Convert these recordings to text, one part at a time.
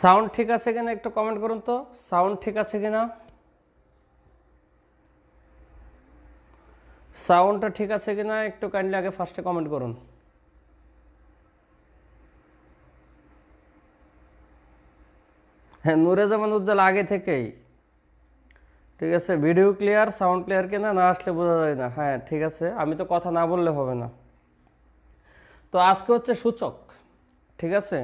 Sound ঠিক আছে কিনা একটু কমেন্ট করুন তো, সাউন্ড ঠিক আছে কিনা, সাউন্ডটা ঠিক আছে কিনা একটু কাইন্ডলি আগে ফার্স্টে কমেন্ট করুন। হ্যাঁ, নূরে জামান উজ্জ্বল আগে থেকেই ঠিক আছে। ভিডিও ক্লিয়ার, সাউন্ড ক্লিয়ার কিনা না আসলে বোঝা যায় না। হ্যাঁ ঠিক আছে, আমি তো কথা না বললে হবে না। তো আজকে হচ্ছে সূচক, ঠিক আছে।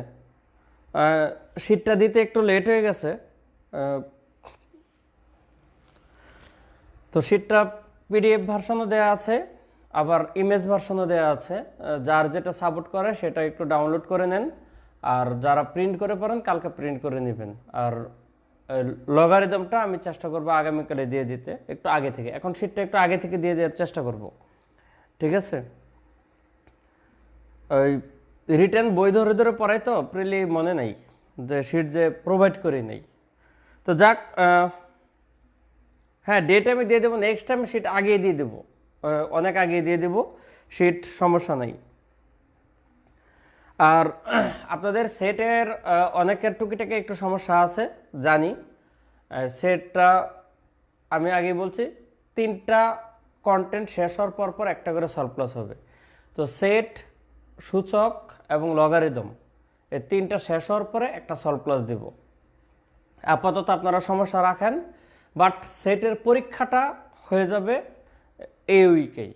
শীটটা দিতে একটু লেট হয়ে গেছে। তো শীটটা পিডিএফ ভার্সনও দেওয়া আছে, আবার ইমেজ ভার্সনও দেওয়া আছে। যার যেটা সাপোর্ট করে সেটা একটু ডাউনলোড করে নেন, আর যারা প্রিন্ট করে পারেন কালকে প্রিন্ট করে নেবেন। আর লগারিদমটা আমি চেষ্টা করবো আগামীকালে দিয়ে দিতে, একটু আগে থেকে। এখন শীটটা একটু আগে থেকে দিয়ে দেওয়ার চেষ্টা করব, ঠিক আছে। ওই রিটার্ন বই ধরে ধরে পড়াই তো প্রিলি মনে নাই যে শীট যে প্রোভাইড করি নেই। তো যাক, হ্যাঁ ডেট আমি দিয়ে দেবো, নেক্সট টাইম শীট আগিয়ে দিয়ে দেবো, অনেক আগিয়ে দিয়ে দেবো, শীট সমস্যা নাই। আর আপনাদের সেটের অনেকের টুকিটাকি একটু সমস্যা আছে জানি। সেটটা আমি আগে বলছি, 3টা কন্টেন্ট শেষ হওয়ার পর পর একটা করে সলভ ক্লাস হবে। তো সেট, সূচক এবং লগারিদম এই 3টা শেষ হওয়ার পরে একটা সলভ ক্লাস দিব। আপাতত আপনারা সমস্যা রাখেন, বাট সেটের পরীক্ষাটা হয়ে যাবে এই উইকেই।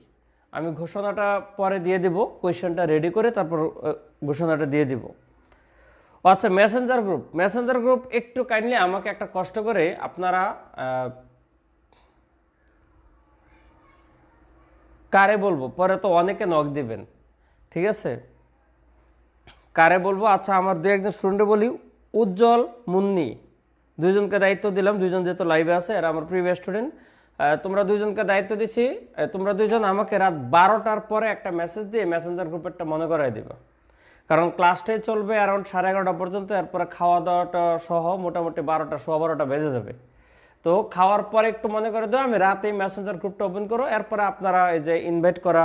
আমি ঘোষণাটা পরে দিয়ে দিব, কোয়েশ্চেনটা রেডি করে তারপর ঘোষণাটা দিয়ে দিব। আচ্ছা, মেসেঞ্জার গ্রুপ, মেসেঞ্জার গ্রুপ একটু কাইন্ডলি আমাকে একটা কষ্ট করে আপনারা কারে বলবো, পরে তো অনেকে নক দিবেন, ঠিক আছে। কারে বলবো, আচ্ছা আমার দু একজন স্টুডেন্টে বলি, উজ্জ্বল, মুন্নি, দুইজনকে দায়িত্ব দিলাম। দুইজন যেহেতু লাইভে আছে, এরা আমার প্রিভিয়াস স্টুডেন্ট। তোমরা দুইজনকে দায়িত্ব দিছি, তোমরা দুইজন আমাকে রাত 12টার পরে একটা মেসেজ দিয়ে মেসেঞ্জার গ্রুপেরটা মনে করাই দিবা। কারণ ক্লাসটাই চলবে অ্যারাউন্ড 11:30 পর্যন্ত, এরপরে খাওয়া দাওয়াটা সহ মোটামুটি 12টা, 12:15 বেজে যাবে। তো খাওয়ার পরে একটু মনে করে দেবো, আমি রাতেই মেসেঞ্জার গ্রুপটা ওপেন করো, এরপরে আপনারা এই যে ইনভাইট করা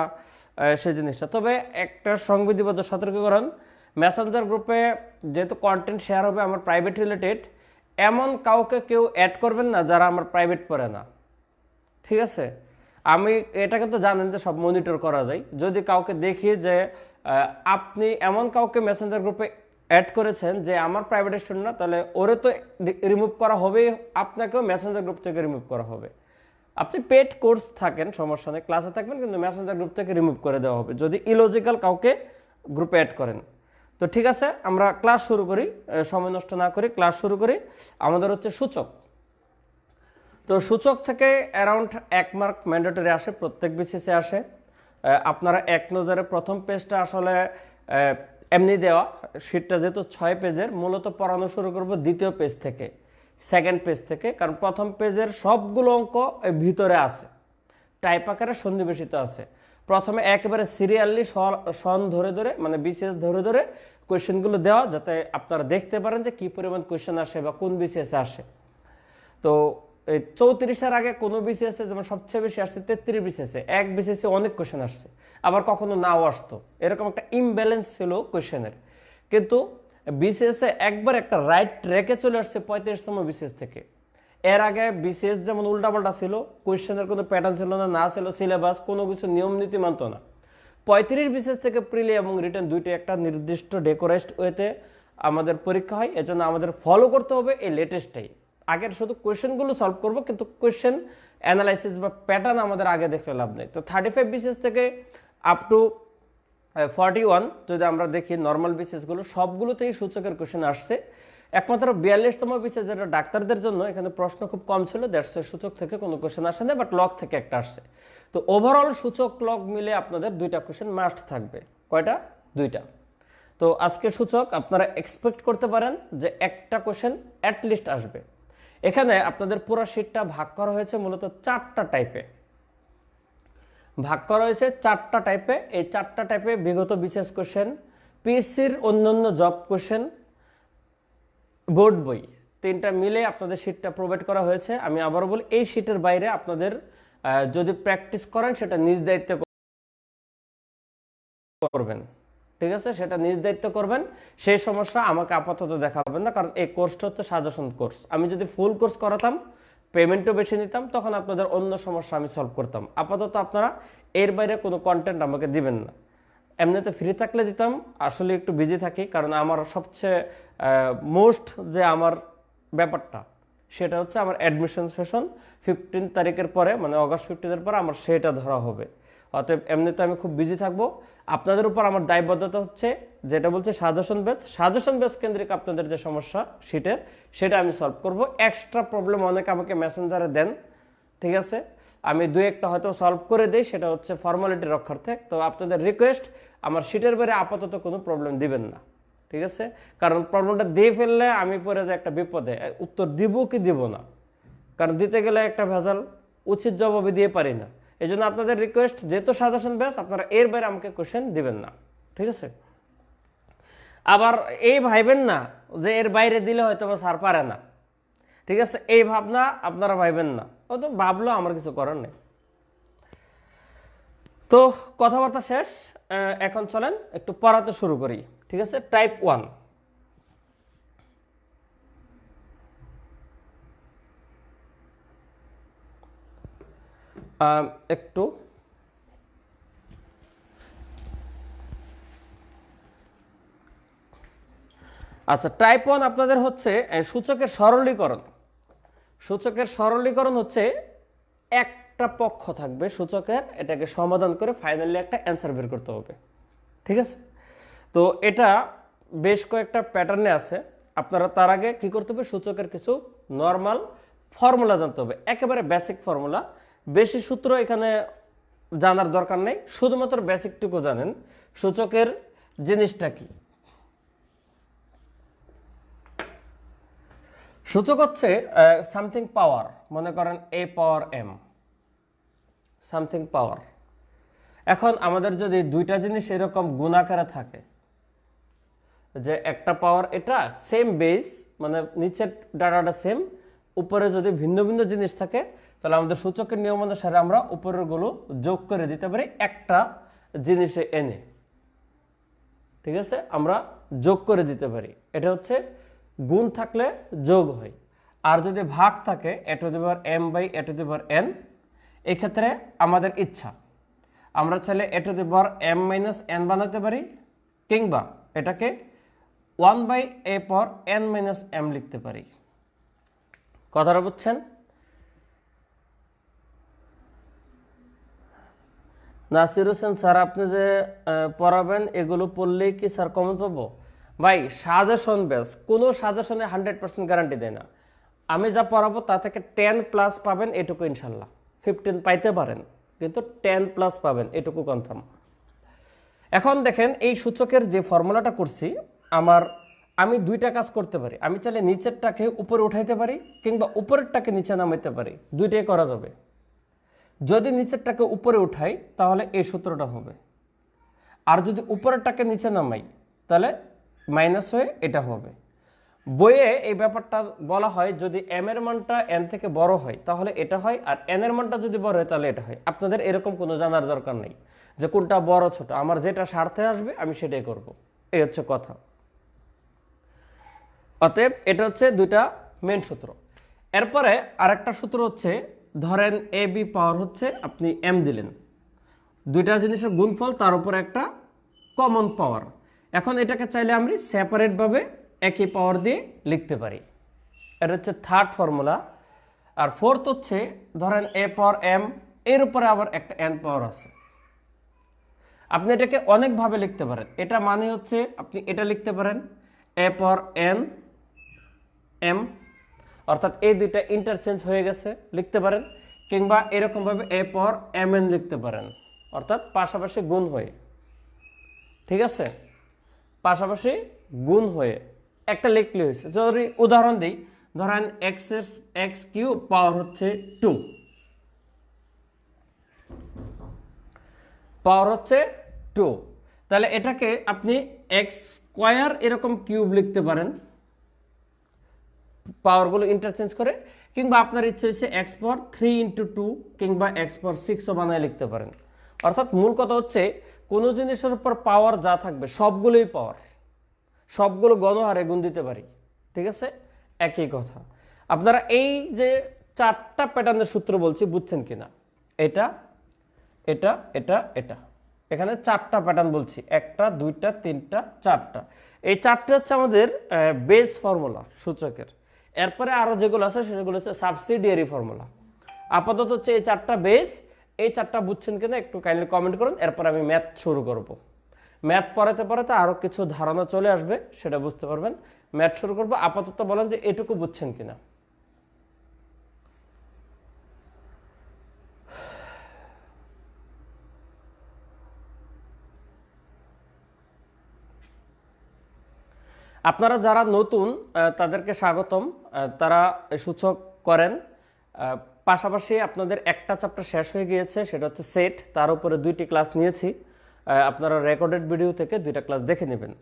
সেই জিনিসটা। তবে একটা সংবিধিবদ্ধ সতর্কীকরণ, মেসেঞ্জার গ্রুপে যেহেতু কন্টেন্ট শেয়ার হবে আমার প্রাইভেট রিলেটেড, এমন কাউকে কেউ অ্যাড করবেন না যারা আমার প্রাইভেট পড়ে না, ঠিক আছে। আমি এটা কিন্তু জানেন যে সব মনিটর করা যায়। যদি কাউকে দেখি যে আপনি এমন কাউকে মেসেঞ্জার গ্রুপে অ্যাড করেছেন যে আমার প্রাইভেট স্টুডেন্ট না, তাহলে ওরে তো রিমুভ করা হবেই, আপনাকেও মেসেঞ্জার গ্রুপ থেকে রিমুভ করা হবে। আপনি পেড কোর্স থাকেন সমস্যা নেই, ক্লাসে থাকবেন, কিন্তু মেসেঞ্জার গ্রুপ থেকে রিমুভ করে দেওয়া হবে যদি ইলজিক্যাল কাউকে গ্রুপে অ্যাড করেন। তো ঠিক আছে, আমরা ক্লাস শুরু করি, সময় নষ্ট না করি ক্লাস শুরু করি। আমাদের হচ্ছে সূচক। তো সূচক থেকে অ্যারাউন্ড 1 মার্ক ম্যান্ডেটরি আসে, প্রত্যেক বিসিসে আসে। আপনারা এক নজরে প্রথম পেজটা আসলে এমনি দেওয়া, শীটটা যেহেতু 6 পেজের, মূলত পড়ানো শুরু করব দ্বিতীয় পেজ থেকে, সেকেন্ড পেজ থেকে। কারণ প্রথম পেজের সবগুলো অঙ্ক ভিতরে আছে, টাইপ আকারে সন্নিবেশিত আছে। প্রথমে একেবারে সিরিয়ালি সন ধরে ধরে, মানে বিসিএস ধরে ধরে কোয়েশ্চেনগুলো দেওয়া, যাতে আপনারা দেখতে পারেন যে কি পরিমাণ কোয়েশ্চেন আসে বা কোন বিসিএসে আসে। তো এই 34-এর আগে কোনো বিসিএসে যেমন সবচেয়ে বেশি আসছে 33 বিসিএসে, এক বিসিএসে অনেক কোয়েশ্চেন আসছে, আবার কখনো নাও আসতো, এরকম একটা ইমব্যালেন্স ছিল কোয়েশ্চেনের। কিন্তু বিসিএসে একবার একটা রাইট ট্র্যাকে চলে আসছে 35তম বিসিএস থেকে। এর আগে বিসিএস যেমন উল্টাপাল্টা ছিল, কোয়েশ্চেনের কোনো প্যাটার্ন ছিল না, না ছিল সিলেবাস, কোনো কিছু নিয়ম নীতি মানত না। 35 বিসিএস থেকে প্রিলি এবং রিটেন দুইটি একটা নির্দিষ্ট ডেকোরাইজড ওয়েতে আমাদের পরীক্ষা হয়। এজন্য আমাদের ফলো করতে হবে এই লেটেস্টটাই। আগের শুধু কোয়েশ্চেনগুলো সলভ করব, কিন্তু কোয়েশ্চেন অ্যানালাইসিস বা প্যাটার্ন আমাদের আগে দেখলে লাভ নেই। তো 35 বিসিএস থেকে আপ টু 41 যদি আমরা দেখি নর্মাল বিসিএসগুলো, সবগুলোতেই সূচকের কোয়েশ্চেন আসছে। একমাত্র 42তম বিসিএস যেটা ডাক্তারদের জন্য, এখানে প্রশ্ন খুব কম ছিল, দ্যাটস সূচক থেকে কোনো কোয়েশ্চেন আসে না, বাট লগ থেকে একটা আসছে। তো ওভারঅল সূচক লগ মিলে আপনাদের 2টা কোয়েশ্চেন মাস্ট থাকবে। কয়টা? 2টা। তো আজকে সূচক আপনারা এক্সপেক্ট করতে পারেন যে একটা কোয়েশ্চেন অ্যাটলিস্ট আসবে। এখানে আপনাদের পুরো শীটটা ভাগ করা হয়েছে মূলত 4টা টাইপে, ভাগ করা হয়েছে 4টা টাইপে। এই 4টা টাইপে বিগত বিশেষ কোশ্চেন, পিএসসির অন্যান্য জব কোশ্চেন, বোর্ড বই, 3টা মিলে আপনাদের শীটটা প্রোভাইড করা হয়েছে। আমি আবারও বলি, এই শীটের বাইরে আপনাদের যদি প্র্যাকটিস করেন সেটা নিজ দায়িত্বে করবেন, ঠিক আছে, সেটা নিজ দায়িত্ব করবেন। সেই সমস্যা আমাকে আপাতত দেখাবেন না, কারণ এই কোর্সটা হচ্ছে সাজেশন কোর্স। আমি যদি ফুল কোর্স করাতাম, পেমেন্টও বেশি নিতাম, তখন আপনাদের অন্য সমস্যা আমি সলভ করতাম। আপাতত আপনারা এর বাইরে কোনো কন্টেন্ট আমাকে দিবেন না। এমনিতে ফ্রি থাকলে দিতাম, আসলে একটু বিজি থাকি, কারণ আমার সবচেয়ে মোস্ট যে আমার ব্যাপারটা সেটা হচ্ছে আমার অ্যাডমিশন সেশন 15 তারিখের পরে, মানে অগাস্ট 15-এর পরে আমার সেটা ধরা হবে। অতএব এমনিতে আমি খুব বিজি থাকবো। আপনাদের উপর আমার দায়বদ্ধতা হচ্ছে, যেটা বলছে সাজেশন বেস কেন্দ্রিক আপনাদের যে সমস্যা শীটের, সেটা আমি সলভ করব। এক্সট্রা প্রবলেম অনেকে আমাকে মেসেঞ্জারে দেন, ঠিক আছে, আমি দুই একটা হয়তো সলভ করে দিই, সেটা হচ্ছে ফর্মালিটি রক্ষার্থে। তো আপনাদের রিকোয়েস্ট, আমার শীটের বাইরে আপাতত কোনো প্রবলেম দিবেন না, ঠিক আছে, কারণ প্রবলেমটা দিয়ে ফেললে আমি পরে যে একটা বিপদে, উত্তর দিব কি দিব না, কারণ দিতে গেলে একটা ভেজাল, উচিত জবাবে দিয়ে পারি না। এই জন্য আপনাদের রিকোয়েস্ট, যেহেতু সাজেশন বেস, আপনারা এর বাইরে আমাকে কোশ্চেন দিবেন না, ঠিক আছে। আবার এই ভাইবেন না যে এর বাইরে দিলে হয়তো বা স্যার পারে না, ঠিক আছে, এই ভাবনা আপনারা ভাইবেন না। ও তো ভাবলো, আমার কিছু করার নেই। তো কথাবার্তা শেষ, এখন চলেন একটু পড়াতে শুরু করি, ঠিক আছে। টাইপ 1, একটু আচ্ছা, টাইপ 1 আপনাদের হচ্ছে সূচকের সরলীকরণ। সূচকের সরলীকরণ হচ্ছে একটা পক্ষ থাকবে সূচকের, এটাকে সমাধান করে ফাইনালি একটা অ্যান্সার বের করতে হবে, ঠিক আছে। তো এটা বেশ কয়েকটা প্যাটার্নে আছে। আপনারা তার আগে কি করতে হবে, সূচকের কিছু নর্মাল ফর্মুলা জানতে হবে, একেবারে বেসিক ফর্মুলা। বেশি সূত্র এখানে জানার দরকার নেই, শুধুমাত্র বেসিকটুকু জানেন। সূচকের জিনিসটা কি? সূচক হচ্ছে সামথিং পাওয়ার, মনে করেন এ পাওয়ার এম, সামথিং পাওয়ার। এখন আমাদের যদি দুইটা জিনিস এরকম গুণ আকারে থাকে, যে একটা পাওয়ার এটা সেম বেস, মানে নিচের ডাটাটা সেম, উপরে যদি ভিন্ন ভিন্ন জিনিস থাকে, তাহলে আমাদের সূচকের নিয়ম অনুসারে আমরা উপরের গুলো যোগ করে দিতে পারি একটা জিনিসে এনে, ঠিক আছে, আমরা যোগ করে দিতে পারি। এটা হচ্ছে গুণ থাকলে যোগ হয়। আর যদি ভাগ থাকে a to the power m by a to the power n, এক্ষেত্রে আমাদের ইচ্ছা, আমরা চাইলে a to the power m minus n বানাতে পারি, কিংবা এটাকে 1 by a power n minus m লিখতে পারি। কথাটা বুঝছেন? নাসির হোসেন স্যার, আপনি যে পড়াবেন এগুলো পড়লেই কি স্যার কমন পাবো? ভাই, সাজেশন বেস, কোনো সাজেশনে 100% গ্যারান্টি দেয় না। আমি যা পড়াবো তা থেকে 10+ পাবেন, এটুকু ইনশাল্লাহ। 15 পাইতে পারেন, কিন্তু 10+ পাবেন, এটুকু কনফার্ম। এখন দেখেন, এই সূচকের যে ফর্মুলাটা করছি, আমি দুইটা কাজ করতে পারি। আমি চাইলে নিচেরটাকে উপরে উঠাইতে পারি, কিংবা উপরেরটাকে নিচে নামাইতে পারি, দুইটাই করা যাবে। যদি নিচেরটাকে উপরে উঠাই তাহলে এই সূত্রটা হবে, আর যদি উপরেরটাকে নিচে নামাই তাহলে মাইনাস হয়ে এটা হবে। বইয়ে এই ব্যাপারটা বলা হয়, যদি m এর মানটা n থেকে বড় হয় তাহলে এটা হয়, আর n এর মানটা যদি বড় হয় তাহলে এটা হয়। আপনাদের এরকম কোনো জানার দরকার নেই যে কোনটা বড় ছোট, আমার যেটা স্বার্থে আসবে আমি সেটাই করব, এই হচ্ছে কথা। অতএব এটা হচ্ছে দুইটা মেন সূত্র। এরপরে আরেকটা সূত্র হচ্ছে, ধরেন এ বি পাওয়ার হচ্ছে আপনি m দিলেন, দুইটা জিনিসের গুণফল, তার উপরে একটা কমন পাওয়ার। এখন এটাকে চাইলে আমি সেপারেট ভাবে একই পাওয়ার দিয়ে লিখতে পারি, এটা হচ্ছে থার্ড ফর্মুলা। আর ফোর্থ হচ্ছে, ধরেন এ পাওয়ার m, এর উপরে আবার একটা n পাওয়ার আছে। আপনি এটাকে অনেকভাবে লিখতে পারেন। এটা মানে হচ্ছে আপনি এটা লিখতে পারেন এ পাওয়ার n m, অর্থাৎ এই দুইটা ইন্টারচেঞ্জ হয়ে গেছে, লিখতে পারেন। কিংবা এরকম ভাবে এ পাওয়ার mn লিখতে পারেন, অর্থাৎ পাশাপাশি গুণ হয়ে, ঠিক আছে, পাশাপাশি গুণ হয়ে একটা লিখলে হয়েছে। যদি উদাহরণ দিই, ধরেন এক্স কিউ পাওয়ার হচ্ছে 2, পাওয়ার হচ্ছে 2, তাহলে এটাকে আপনি এক্স স্কোয়ার এরকম কিউব লিখতে পারেন, পাওয়ারগুলো ইন্টারচেঞ্জ করে। কিংবা আপনার ইচ্ছে হচ্ছে এক্স পাওয়ার 3 × 2 কিংবা এক্স পাওয়ার 6ও বানায় লিখতে পারেন। অর্থাৎ মূল কথা হচ্ছে, কোনো জিনিসের উপর পাওয়ার যা থাকবে সবগুলোই পাওয়ার, সবগুলো গণহারে গুণ দিতে পারি। ঠিক আছে, একই কথা। আপনারা এই যে 4টা প্যাটার্নের সূত্র বলছি, বুঝছেন কিনা? এটা এটা এটা এটা, এখানে 4টা প্যাটার্ন বলছি, 1টা 2টা 3টা 4টা। এই 4টা হচ্ছে আমাদের বেস ফর্মুলা সূচকের। এরপরে আরো যেগুলো আছে সেগুলো হচ্ছে সাবসিডিয়ারি ফর্মুলা। আপাতত হচ্ছে এই 4টা বেস। এই 4টা বুঝছেন কিনা একটু কাইন্ডলি কমেন্ট করুন, এরপর আমি ম্যাথ শুরু করব। ম্যাথ পড়াতে পড়াতে আরো কিছু ধারণা চলে আসবে, সেটা বুঝতে পারবেন। ম্যাথ শুরু করব। আপাতত বলেন যে এটুকু বুঝছেন কিনা। আপনারা যারা নতুন তাদেরকে স্বাগতম। তারা সূচক করেন, পাশাপাশি আপনাদের একটা চ্যাপ্টার শেষ হয়ে গিয়েছে, সেটা হচ্ছে সেট। তার উপরে 2টি ক্লাস নিয়েছি, আপনারা রেকর্ডেড ভিডিও থেকে 2টা ক্লাস দেখে নেবেন।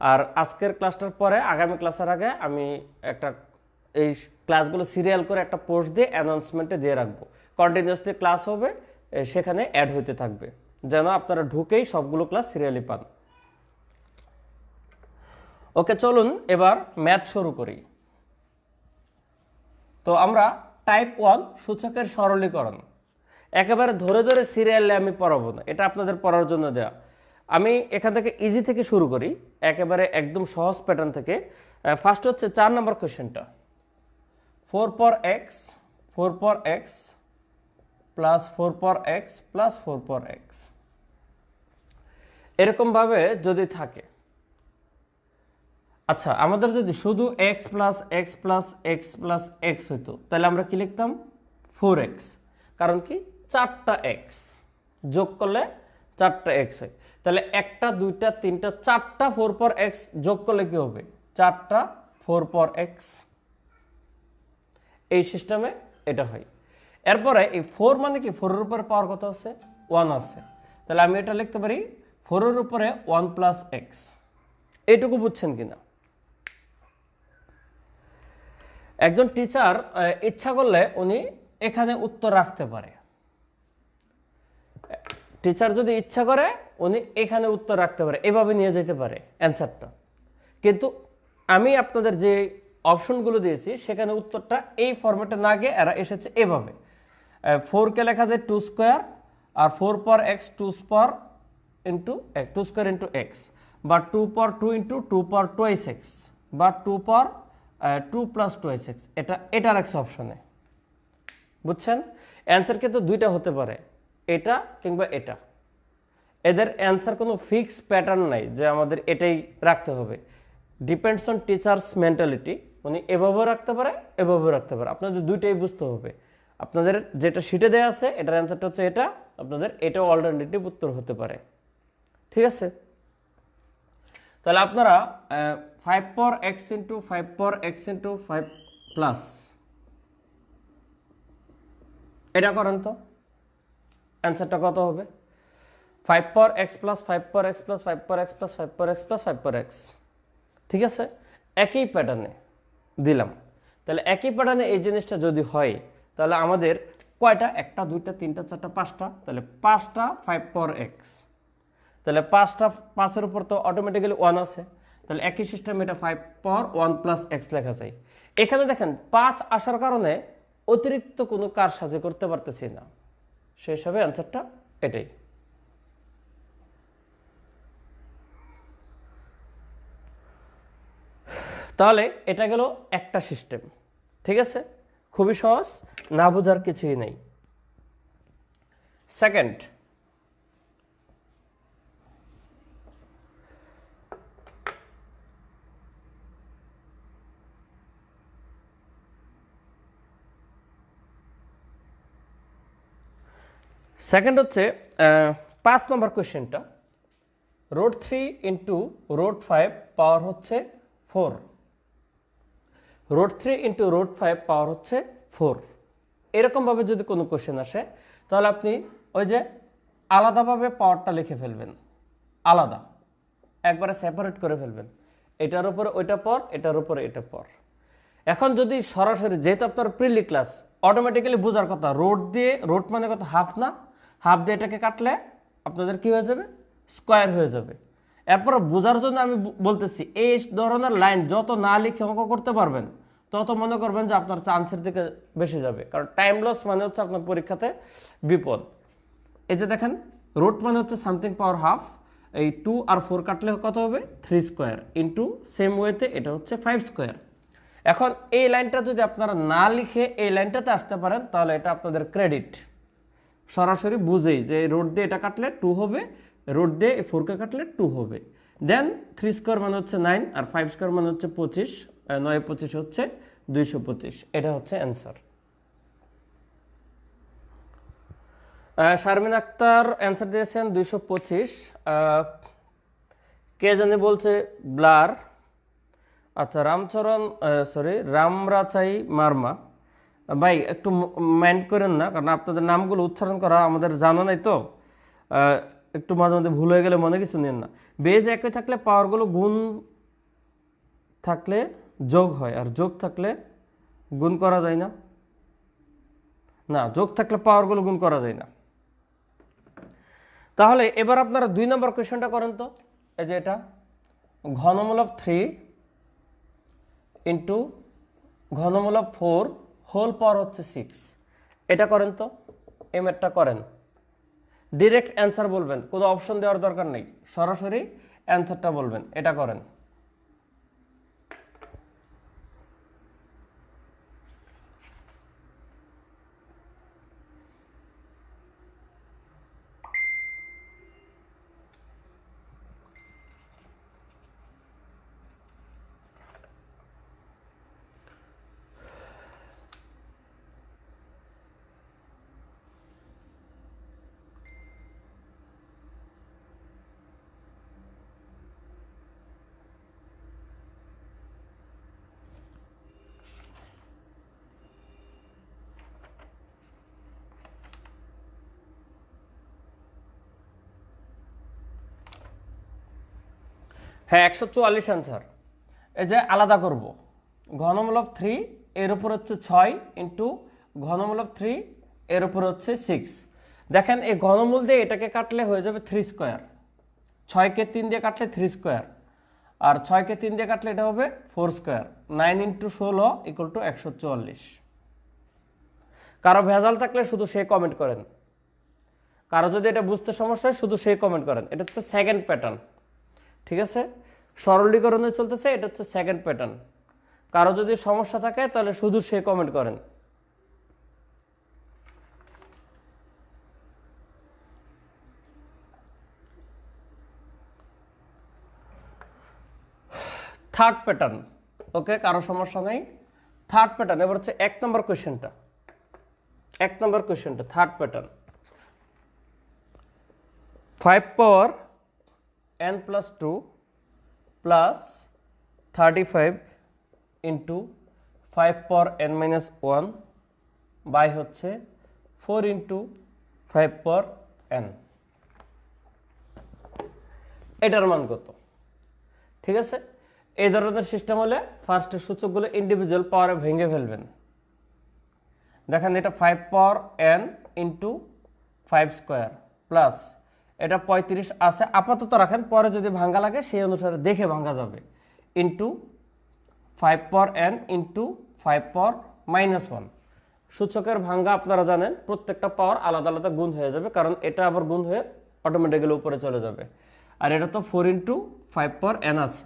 আর আজকের ক্লাসটার পরে আগামী ক্লাসের আগে আমি একটা এই ক্লাসগুলো সিরিয়াল করে একটা পোস্ট দিয়ে অ্যানাউন্সমেন্টে দিয়ে রাখবো। কন্টিনিউয়াসলি ক্লাস হবে, সেখানে অ্যাড হইতে থাকবে, যেন আপনারা ঢুকেই সবগুলো ক্লাস সিরিয়ালি পান। ওকে, চলুন এবার ম্যাথ শুরু করি। তো আমরা টাইপ 1 সূচকের সরলীকরণ একেবারে ধরে ধরে সিরিয়ালে আমি পড়াবো না, এটা আপনাদের পড়ার জন্য দেয়া। আমি এখান থেকে ইজি থেকে শুরু করি, একেবারে একদম সহজ প্যাটার্ন থেকে। ফার্স্ট হচ্ছে 4 নম্বর কোশ্চেনটা, 4 পর এক্স প্লাস 4 পর এক্স প্লাস 4 পর এক্স, এরকম ভাবে যদি থাকে। আচ্ছা, আমাদের যদি শুধু x plus x plus x plus x হইতো, তাহলে আমরা কি লিখতাম? 4x। কারণ কি? 4টা x যোগ করলে 4টা x হয়। তাহলে 1টা 2টা 3টা 4টা 4 পর x যোগ করলে কি হবে? 4টা 4 পর x। এই সিস্টেমে এটা হয়। এরপরে এই 4 মানে কি? 4 এর উপরে পাওয়ার কত আছে? 1 আছে। তাহলে আমি এটা লিখতে পারি 4 এর উপরে 1 প্লাস এক্স। এইটুকু বুঝছেন কিনা? একজন টিচার ইচ্ছা করলে উনি এখানে উত্তর রাখতে পারে। টিচার যদি ইচ্ছা করে উনি এখানে উত্তর রাখতে পারে, এভাবে নিয়ে যেতে পারে অ্যান্সারটা। কিন্তু আমি আপনাদের যে অপশনগুলো দিয়েছি সেখানে উত্তরটা এই ফরম্যাটে না গিয়ে এরা এসেছে এভাবে। 4 কে লেখা যায় 2 স্কোয়ার, আর 4 পর এক্স 2 স্কোয়ার ইন্টু এক্স, বা 2 পর 2 ইন্টু 2 পর টোয়াইস এক্স, বা 2 পর 2 প্লাস টোয়াইস এক্স। এটা রাখছে অপশনে, বুঝছেন? অ্যান্সার কিন্তু দুইটা হতে পারে, এটা কিংবা এটা। এদের অ্যান্সার কোনো ফিক্স প্যাটার্ন নাই যে আমাদের এটাই রাখতে হবে। Depends on teachers mentality. উনি এভাবেও রাখতে পারে, এভাবেও রাখতে পারে। আপনাদের দুইটাই বুঝতে হবে। আপনাদের যেটা শিটে দেওয়া আছে এটার অ্যান্সারটা হচ্ছে এটা, আপনাদের এটাও অল্টারনেটিভ উত্তর হতে পারে। ঠিক আছে? তাহলে আপনারা 5 পর এক্স ইন্টু 5 পর এক্স ইন্টু 5 প্লাস এটা করেন তো, অ্যান্সারটা কত হবে? 5 পর এক্স প্লাস 5 পর এক্স প্লাস 5 পর এক্স প্লাস 5 পর এক্স প্লাস 5 পর এক্স। ঠিক আছে, একই প্যাটার্নে দিলাম। তাহলে একই প্যাটার্নে এই জিনিসটা যদি হয় তাহলে আমাদের কয়টা? 1টা 2টা 3টা 4টা 5টা। তাহলে 5টা 5 পর এক্স। তাহলে 5টা 5-এর উপর তো অটোমেটিক্যালি 1 আছে। তাহলে একই সিস্টেম এটা 5 পর 1 প্লাস এক্স লেখা যায়। এখানে দেখেন 5 আসার কারণে অতিরিক্ত কোনো কার সাজে করতে পারতেছি না, সেই হিসাবে অ্যান্সারটা এটাই। তাহলে এটা গেল একটা সিস্টেম। ঠিক আছে, খুবই সহজ, না বোঝার কিছুই নেই। সেকেন্ড, হচ্ছে 5 নম্বর কোয়েশ্চেনটা, √3 ইন্টু √5 পাওয়ার হচ্ছে 4। √3 ইন্টু √5 পাওয়ার হচ্ছে 4। এরকমভাবে যদি কোনো কোয়েশ্চেন আসে তাহলে আপনি ওই যে আলাদাভাবে পাওয়ারটা লিখে ফেলবেন, আলাদা একবারে সেপারেট করে ফেলবেন। এটার উপরে ওইটা পর, এটার উপরে এটা পর। এখন যদি সরাসরি, যেহেতু আপনার প্রিলি ক্লাস, অটোমেটিক্যালি বোঝার কথা, রোড মানে কত? হাফ না? হাফ দিয়ে এটাকে কাটলে আপনাদের কি হয়ে যাবে? স্কোয়ার হয়ে যাবে। এরপর বোঝার জন্য আমি বলতেছি, এই ধরনের লাইন যত না লিখে অঙ্ক করতে পারবেন তত মনে করবেন যে আপনার চান্সের দিকে বেশি যাবে, কারণ টাইম লস মানে হচ্ছে আপনার পরীক্ষাতে বিপদ। এই যে দেখেন, রুট মানে হচ্ছে সামথিং পাওয়ার হাফ, এই 2 আর 4 কাটলে কত হবে 3 স্কোয়ার ইন্টু সেম ওয়েতে এটা হচ্ছে 5 স্কোয়ার। এখন এই লাইনটা যদি আপনারা না লিখে এই লাইনটাতে আসতে পারেন তাহলে এটা আপনাদের ক্রেডিট, সরাসরি বুঝেই যে রুট দিয়ে এটা কাটলে 2 হবে, রুট দিয়ে 4কে কাটলে 2 হবে। দেন 3 স্কোয়ার মানে হচ্ছে 9 আর 5 স্কোয়ার মানে হচ্ছে 25, 9 25 হচ্ছে 225। এটা হচ্ছে অ্যান্সার। শারমিন আক্তার অ্যান্সার দিয়েছেন 225। কে জানে বলছে ব্লার। আচ্ছা, রামচরণ রামরাচাই মার্মা, ভাই একটু মাইন্ড করেন না, কারণ আপনাদের নামগুলো উচ্চারণ করা আমাদের জানা নাই তো, একটু মাঝে মাঝে ভুল হয়ে গেলে মনে কিছু নেন না। বেজ একই থাকলে পাওয়ারগুলো গুণ থাকলে যোগ হয়, আর যোগ থাকলে গুণ করা যায় না। না, যোগ থাকলে পাওয়ারগুলো গুণ করা যায় না। তাহলে এবার আপনারা 2 নম্বর কোয়েশ্চনটা করেন তো। এই যে এটা ঘনমূলক 3 ইন্টু ঘনমূলক 4 হোল পাওয়ার হচ্ছে 6, এটা করেন তো। এই ম্যাথটা করেন, ডিরেক্ট অ্যান্সার বলবেন, কোনো অপশন দেওয়ার দরকার নেই, সরাসরি অ্যান্সারটা বলবেন। এটা করেন। হ্যাঁ, 144 অ্যান্সার। এই যে আলাদা করব, ঘনমূলক 3 এর উপর হচ্ছে 6 ইন্টু ঘনমূলক 3 এর উপর হচ্ছে 6। দেখেন এই ঘনমূল দিয়ে এটাকে কাটলে হয়ে যাবে 3 স্কোয়ার, 6কে 3 দিয়ে কাটলে 3 স্কোয়ার, আর 6কে 3 দিয়ে কাটলে এটা হবে 4 স্কোয়ার। 9 into 16 equal to 144। কারো ভেজাল থাকলে শুধু সে কমেন্ট করেন, কারো যদি এটা বুঝতে সমস্যা হয় শুধু সে কমেন্ট করেন। এটা হচ্ছে সেকেন্ড প্যাটার্ন, ঠিক আছে, সরলীকরণে চলতেছে, এটা হচ্ছে সেকেন্ড প্যাটার্ন। কারো যদি সমস্যা থাকে তাহলে শুধু সে কমেন্ট করেন। থার্ড প্যাটার্ন, ওকে, কারো সমস্যা নাই। থার্ড প্যাটার্ন, এবার হচ্ছে 1 নম্বর কোয়েশ্চেনটা। 1 নম্বর কোয়েশ্চেনটা third pattern. 5 power n plus 2 plus 35 into 5 power n minus 1 by হচ্ছে 4 ইন্টু 5 পাওয়ার n, এটার মান কত? ঠিক আছে, এই ধরনের সিস্টেম হলে ফার্স্টের সূচকগুলো ইন্ডিভিজুয়াল পাওয়ারে ভেঙে ফেলবেন। দেখেন এটা 5 power n into 5 square plus এটা 35 আছে, আপাতত রাখেন, পরে যদি ভাঙ্গা লাগে সেই অনুসারে দেখে ভাঙ্গা যাবে, into 5 power n into 5 power minus 1। সূচকের ভাঙ্গা আপনারা জানেন প্রত্যেকটা পাওয়ার আলাদা আলাদা গুণ হয়ে যাবে, কারণ এটা আবার গুণ হয়ে অটোমেটিক্যালি উপরে চলে যাবে। আর এটা তো 4 ইন্টু 5 পাওয়ার n আছে।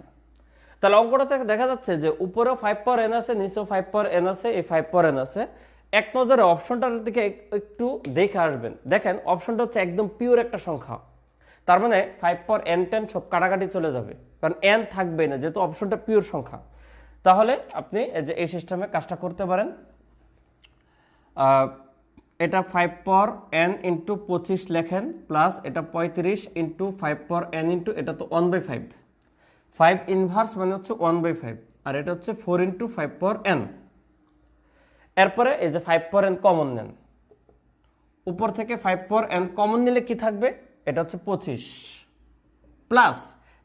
তাহলে অঙ্কটাতে দেখা যাচ্ছে যে উপরেও 5 পাওয়ার n আছে, নিচেও 5 পাওয়ার n আছে, এই 5 পাওয়ার n আছে। এক নজরে অপশনটার দিকে একটু দেখে আসবেন। দেখেন অপশনটা হচ্ছে একদম পিওর একটা সংখ্যা, তার মানে 5 পাওয়ার n 10 সব কাটাকাটি চলে যাবে, কারণ n থাকবে না যেহেতু অপশনটা পিওর সংখ্যা। তাহলে আপনি এই সিস্টেমে কাজটা করতে পারেন। এটা 5 পাওয়ার n ইন্টু 25 লেখেন, প্লাস এটা 35 ইন্টু 5 পাওয়ার n ইন্টু এটা তো 1/5, 5 ইনভার্স মানে হচ্ছে 1/5, আর এটা হচ্ছে 4 ইন্টু 5 পাওয়ার n। এরপরে এই যে 5 পাওয়ার n কমন নেন, উপর থেকে 5 পাওয়ার n কমন নিলে কি থাকবে, এটা হচ্ছে 25 প্লাস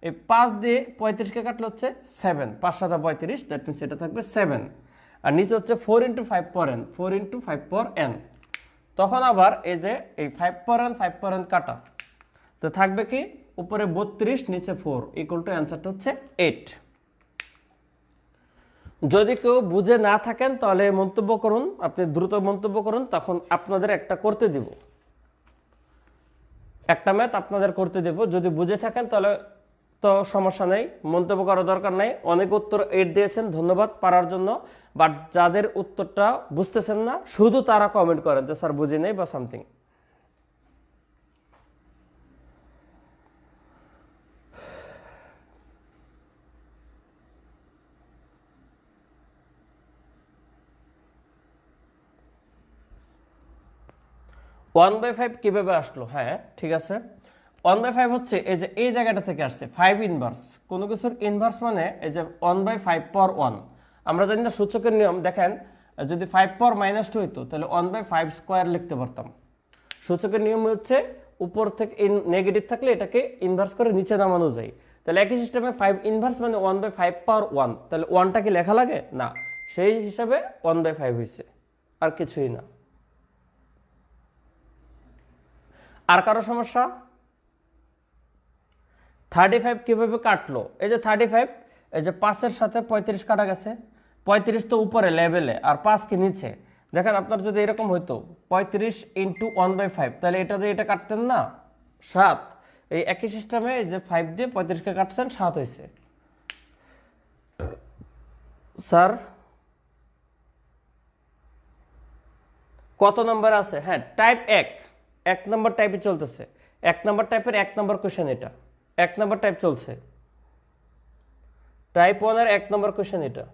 এই 5 দিয়ে 35কে কাটলে হচ্ছে 7, 5 7 35, দ্যাট মিনস এটা থাকবে 7, আর নিচে হচ্ছে 4 into 5 power n, 4 into 5 power n। তখন আবার এই যে এই 5 পাওয়ার n 5 পাওয়ার n কাটা, তো থাকবে কি উপরে 32 নিচে 4 ইকুয়াল টু অ্যান্সারটা হচ্ছে 8। যদি কেউ বুঝে না থাকেন তাহলে মন্তব্য করুন, আপনি দ্রুত মন্তব্য করুন, তখন আপনাদের একটা করতে দিব, একটা ম্যাথ আপনাদের করতে দেব। যদি বুঝে থাকেন তাহলে তো সমস্যা নেই, মন্তব্য করার দরকার নাই। অনেক উত্তর 8 দিয়েছেন, ধন্যবাদ পারার জন্য। বাট যাদের উত্তরটা বুঝতেছেন না শুধু তারা কমেন্ট করেন যে স্যার বুঝি নেই বা সামথিং। ওয়ান বাই ফাইভ কিভাবে আসলো? হ্যাঁ ঠিক আছে, 1/5 হচ্ছে এই যে এই জায়গাটা থেকে আসছে 5 ইনভার্স। কোনো কিছুর ইনভার্স মানে এই যে 1/5 পাওয়ার 1। আমরা জানি না সূচকের নিয়ম, দেখেন যদি 5 পাওয়ার -2 হইতো তাহলে 1/5 স্কোয়ার লিখতে পারতাম। সূচকের নিয়ম হচ্ছে উপর থেকে নেগেটিভ থাকলে এটাকে ইনভার্স করে নিচে নামানো যায়। তাহলে একই সিস্টেমে 5 ইনভার্স মানে 1/5 পাওয়ার 1, তাহলে 1টা কি লেখা লাগে না, সেই হিসাবে 1/5 হয়েছে, আর কিছুই না। আর কারো সমস্যা? 35 কিভাবে কাটলো? এই যে 35, এই যে 5-এর সাথে 35 কাটা গেছে। 35 তো উপরে লেভেলে আর 5 কি নিচে। দেখেন আপনার যদি এরকম হইতো 35 ইন্টু 1/5, তাহলে এটা দিয়ে এটা কাটতেন না 7। এই একই সিস্টেমে এই যে 5 দিয়ে 35কে কাটছেন, 7 হয়েছে। স্যার কত নম্বর আছে? হ্যাঁ টাইপ 1 নম্বর টাইপে চলতেছে। 1 নম্বর টাইপের 1 নম্বর কোশ্চেন এটা, 1 নম্বর টাইপ চলছে। টাইপ 1 এর 1 নম্বর কোশ্চেন এটা।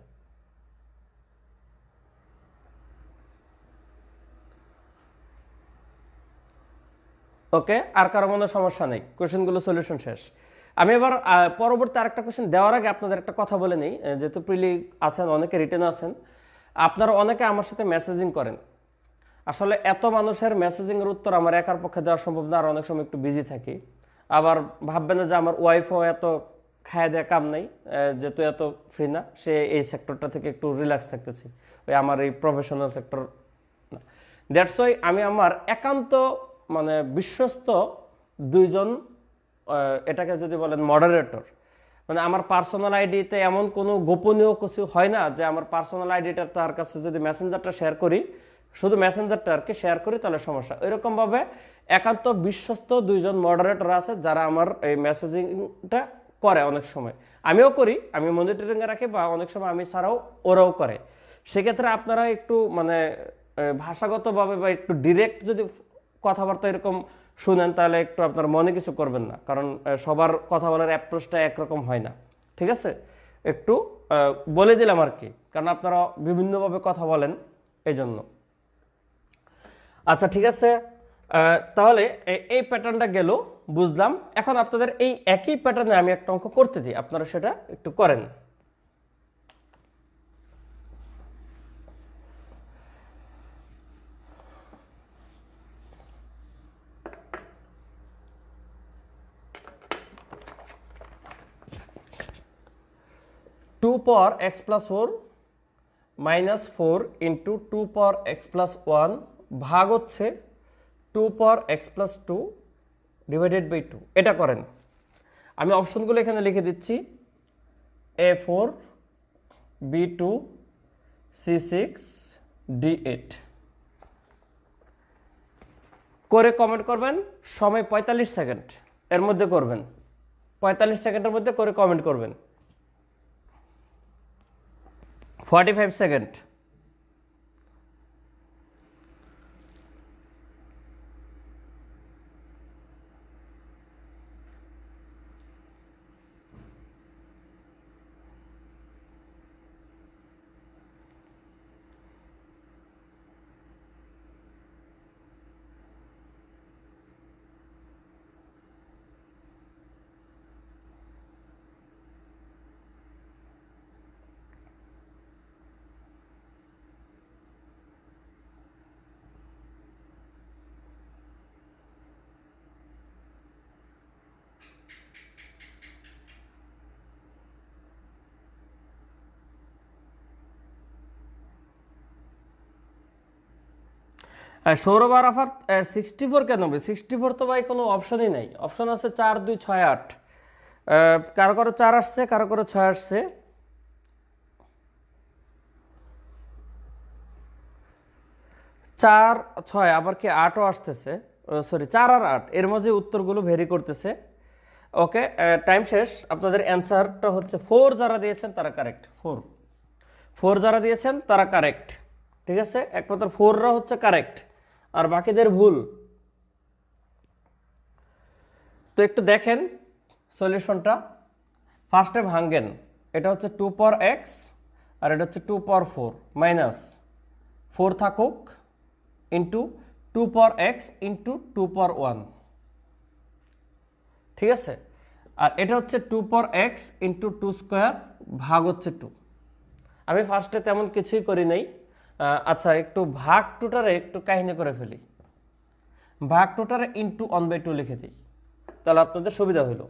ওকে, আর কারো মনে সমস্যা নেই, কোশ্চেনগুলো সলিউশন শেষ। আমি এবার পরবর্তী আরেকটা কোশ্চেন দেওয়ার আগে আপনাদের একটা কথা বলে নেই, যেহেতু প্রিলি আছেন, অনেকে রিটেনও আছেন, আপনারা অনেকে আমার সাথে মেসেজিং করেন। আসলে এত মানুষের মেসেজিংয়ের উত্তর আমার একার পক্ষে দেওয়া সম্ভব না, আর অনেক সময় একটু বিজি থাকি। আবার ভাববে না যে আমার ওয়াইফও এত খায় দেয়া কাম নাই, যেহেতু এত ফ্রি না, সে এই সেক্টরটা থেকে একটু রিল্যাক্স থাকতেছি, ওই আমার এই প্রফেশনাল সেক্টর না। দ্যাটস ওয়াই আমি আমার একান্ত মানে বিশ্বস্ত দুইজন, এটাকে যদি বলেন মডারেটর, মানে আমার পার্সোনাল আইডিতে এমন কোনো গোপনীয় কিছু হয় না যে আমার পার্সোনাল আইডিটা তার কাছে যদি মেসেঞ্জারটা শেয়ার করি, শুধু মেসেঞ্জারটা আর কি শেয়ার করি, তাহলে সমস্যা। এরকমভাবে একান্ত বিশ্বস্ত দুইজন মডারেটর আছে যারা আমার এই মেসেজিংটা করে। অনেক সময় আমিও করি, আমি মনিটরিংয়ে রাখি, বা অনেক সময় আমি ছাড়াও ওরাও করে। সেক্ষেত্রে আপনারা একটু মানে ভাষাগতভাবে বা একটু ডিরেক্ট যদি কথাবার্তা এরকম শুনেন তাহলে একটু আপনার মনে কিছু করবেন না, কারণ সবার কথা বলার অ্যাপ্রোচটা একরকম হয় না, ঠিক আছে? একটু বলে দিলাম আর কি, কারণ আপনারা বিভিন্নভাবে কথা বলেন এই জন্য। আচ্ছা ঠিক আছে, তাহলে এই প্যাটার্নটা গেল, বুঝলাম। এখন আপনাদের এই একই প্যাটার্নে আমি একটা অঙ্ক করতে দিই, আপনারা সেটা একটু করেন। 2 পাওয়ার x প্লাস 4 মাইনাস 4 ইন্টু 2 পাওয়ার x প্লাস 1 ভাগ হচ্ছে 2 পাওয়ার x প্লাস 2 ডিভাইডেড বাই 2। এটা করেন। আমি অপশনগুলো এখানে লিখে দিচ্ছি, A4, B2, C6, D8 করে কমেন্ট করবেন। সময় 45 সেকেন্ড এর মধ্যে করবেন, 45 সেকেন্ডের মধ্যে করে কমেন্ট করবেন। 45 সেকেন্ড। সৌরভ আরাফাত 64 কেন হবে? 64 তো ভাই কোনো অপশনই নাই। অপশন আছে 4 2 6 8, কারো কারো 4 আসছে, কারো কারো 6 আসছে। 4 6 আবার কি 8ও আসতেছে, সরি 4 আর 8 এর মাঝে উত্তরগুলো ভেরি করতেছে। ওকে, টাইম শেষ। আপনাদের অ্যান্সারটা হচ্ছে 4। যারা দিয়েছেন তারা কারেক্ট। 4 যারা দিয়েছেন তারা কারেক্ট, ঠিক আছে। একমাত্র 4রা হচ্ছে কারেক্ট, আর বাকিদের ভুল। তো একটু দেখেন সলিউশনটা। ফার্স্টে ভাঙ্গেন, এটা হচ্ছে 2 পাওয়ার x আর এটা হচ্ছে 2 পাওয়ার 4 মাইনাস 4 থাকুক ইন্টু 2 পাওয়ার x ইন্টু 2 পাওয়ার 1, ঠিক আছে। আর এটা হচ্ছে 2 পাওয়ার x ইন্টু 2 স্কোয়ার ভাগ হচ্ছে 2। আমি ফার্স্টে তেমন কিছুই করি নাই। আচ্ছা, একটু ভাগ টুটারে একটু কাহিনী করে ফেলি। ভাগ টুটারে ইন্টু 1/2 লিখে দিই, তাহলে আপনাদের সুবিধা হইল,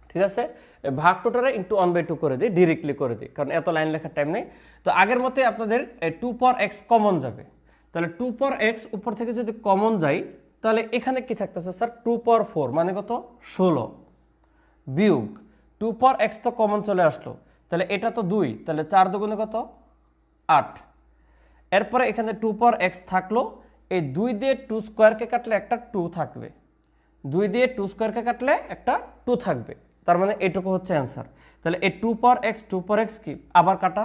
ঠিক আছে। ভাগ টোটারে ইন্টু 1/2 করে দিই, ডিরেক্টলি করে দিই, কারণ এত লাইন লেখার টাইম নেই। তো আগের মতোই আপনাদের 2 পাওয়ার x কমন যাবে, তাহলে 2 পাওয়ার x উপর থেকে যদি কমন যায়, তাহলে এখানে কি থাকতেছে স্যার? 2 পাওয়ার 4 মানে কত? 16 বিয়োগ 2 পাওয়ার x তো কমন চলে আসলো, তাহলে এটা তো 2, তাহলে 4 দুগুণে কত? 8। এরপরে এখানে 2 পাওয়ার x থাকলো, এই 2 দিয়ে 2 স্কোয়ারকে কাটলে একটা 2 থাকবে, 2 দিয়ে 2 স্কোয়ারকে কাটলে একটা 2 থাকবে, তার মানে এটুকু হচ্ছে অ্যান্সার। তাহলে এই 2 পাওয়ার x 2 পাওয়ার x কি আবার কাটা,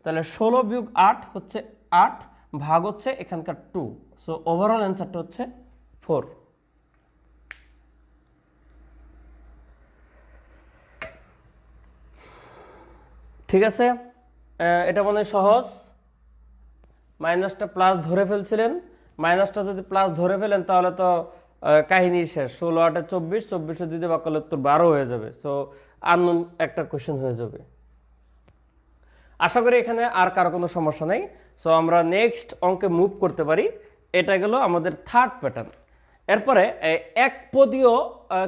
তাহলে 16 বিয়োগ 8 হচ্ছে 8 ভাগ হচ্ছে এখানকার 2। সো ওভারঅল অ্যান্সারটা হচ্ছে 4। ঠিক আছে, এটা মনে হয় সহজ। মাইনাসটা প্লাস ধরে ফেলছিলেন, মাইনাসটা যদি প্লাস ধরে ফেলেন তাহলে তো কাহিনী শেষ। 16 8 24, 24 দিতে বাক করলে তো 12 হয়ে যাবে। সো আননোন একটা কোশ্চেন হয়ে যাবে। আশা করি এখানে আর কারো কোনো সমস্যা নেই। সো আমরা নেক্সট অঙ্কে মুভ করতে পারি। এটা গেল আমাদের থার্ড প্যাটার্ন। এরপরে এক পদীয়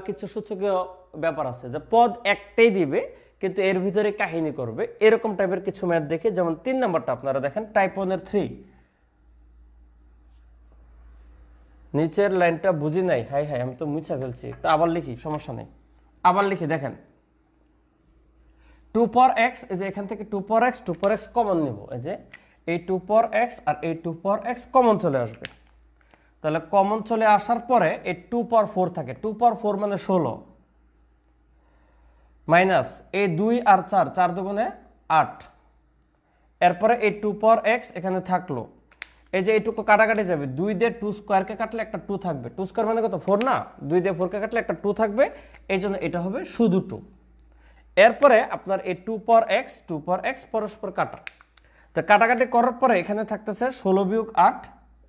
কিছু সূচকীয় ব্যাপার আছে, যে পদ একটাই দিবে কিন্তু এর ভিতরে কাহিনী করবে, এরকম টাইপের কিছু ম্যাথ দেখে। যেমন 3 নাম্বারটা আপনারা দেখেন, টাইপ 1 এর 3। নিচের লাইনটা বুঝি নাই, হাই হাই আমি তো মুছে ফেলছি, একটু আবার লিখি, সমস্যা নেই, আবার লিখি। দেখেন 2 পাওয়ার x, এই যে এখান থেকে 2 পাওয়ার x 2 পাওয়ার x কমন নিব, এই যে এই 2 পাওয়ার x আর এই 2 পাওয়ার x কমন চলে আসবে। তাহলে কমন চলে আসার পরে এই 2 পাওয়ার 4 থাকে, 2 পাওয়ার 4 মানে 16 মাইনাস এই 2 আর 4, 4 দুগুণে 8। এরপরে এই 2 পাওয়ার x এখানে থাকলো, এই যে এইটুকু কাটাকাটি যাবে, 2 দিয়ে 2 স্কোয়ারকে কাটলে একটা 2 থাকবে, 2 স্কোয়ার মানে কত? 4 না, 2 দিয়ে 4কে কাটলে একটা 2 থাকবে, এই জন্য এটা হবে শুধু 2। এরপরে আপনার এই 2 পাওয়ার x 2 পাওয়ার x পরস্পর কাটা, তো কাটাকাটি করার পরে এখানে থাকতেছে 16 বিয়োগ 8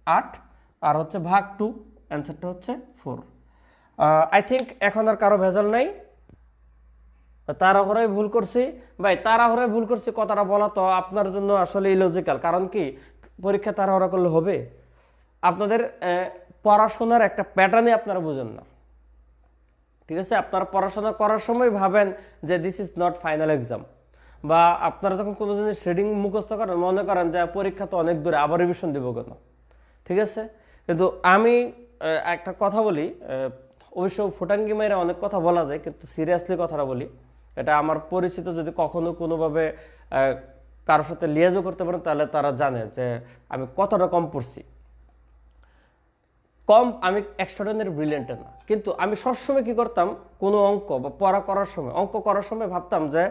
8 আর হচ্ছে ভাগ 2, অ্যান্সারটা হচ্ছে 4। আই থিঙ্ক এখন আর কারো ভেজাল নাই। তাড়াহুড়োয় ভুল করছি ভাই, তাড়াহুড়োয় ভুল করছি কথাটা বলা তো আপনার জন্য আসলে ইলজিক্যাল। কারণ কি, পরীক্ষা তাড়াহুড়া করলে হবে? আপনাদের পড়াশোনার একটা প্যাটার্নই আপনারা বুঝেন না, ঠিক আছে। আপনারা পড়াশোনা করার সময় ভাবেন যে this is not final exam, বা আপনারা যখন কোনো জিনিস রিডিং মুখস্থ করেন মনে করেন যে পরীক্ষা তো অনেক দূরে, আবার রিভিশন দেবো কেন, ঠিক আছে। কিন্তু আমি একটা কথা বলি, অবশ্য ফুটাঙ্গি মেয়েরা অনেক কথা বলা যায়, কিন্তু সিরিয়াসলি কথাটা বলি, এটা আমার পরিচিত যদি কখনো কোনোভাবে কারোর সাথে লিয়াজও করতে পারেন তাহলে তারা জানে যে আমি কতটা কম পড়ছি। কম, আমি এক্সট্রাঅর্ডিনারি ব্রিলিয়েন্ট না, কিন্তু আমি সবসময় কি করতাম, কোনো অঙ্ক বা পড়া করার সময়, অঙ্ক করার সময় ভাবতাম যে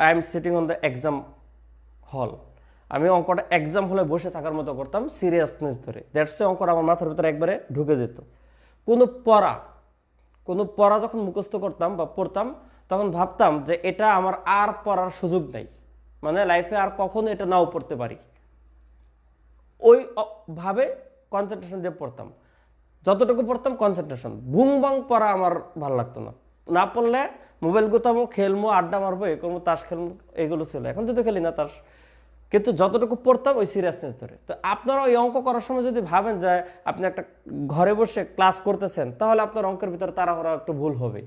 I am sitting on the exam hall. আমি অঙ্কটা এক্সাম হলে বসে থাকার মতো করতাম, সিরিয়াসনেস ধরে। দ্যাটস অঙ্কটা আমার মাথার ভিতরে একবারে ঢুকে যেত। কোনো পড়া যখন মুখস্থ করতাম বা পড়তাম, তখন ভাবতাম যে এটা আমার আর পড়ার সুযোগ নেই, মানে লাইফে আর কখনো এটা নাও পড়তে পারি। ওই ভাবে কনসেন্ট্রেশন দিয়ে পড়তাম, যতটুকু পড়তাম কনসেন্ট্রেশন। বুং বাং পড়া আমার ভালো লাগতো না, না পড়লে মোবাইল গোতামো, খেলবো, আড্ডা মারবো, এ করবো, তাস খেলবো, এগুলো ছিল। এখন যদি খেলি না তাস, কিন্তু যতটুকু পড়তাম ওই সিরিয়াসনেস ধরে। তো আপনারা ওই অঙ্ক করার সময় যদি ভাবেন যে আপনি একটা ঘরে বসে ক্লাস করতেছেন, তাহলে আপনার অঙ্কের ভিতরে তাড়াহুড়া একটু ভুল হবে।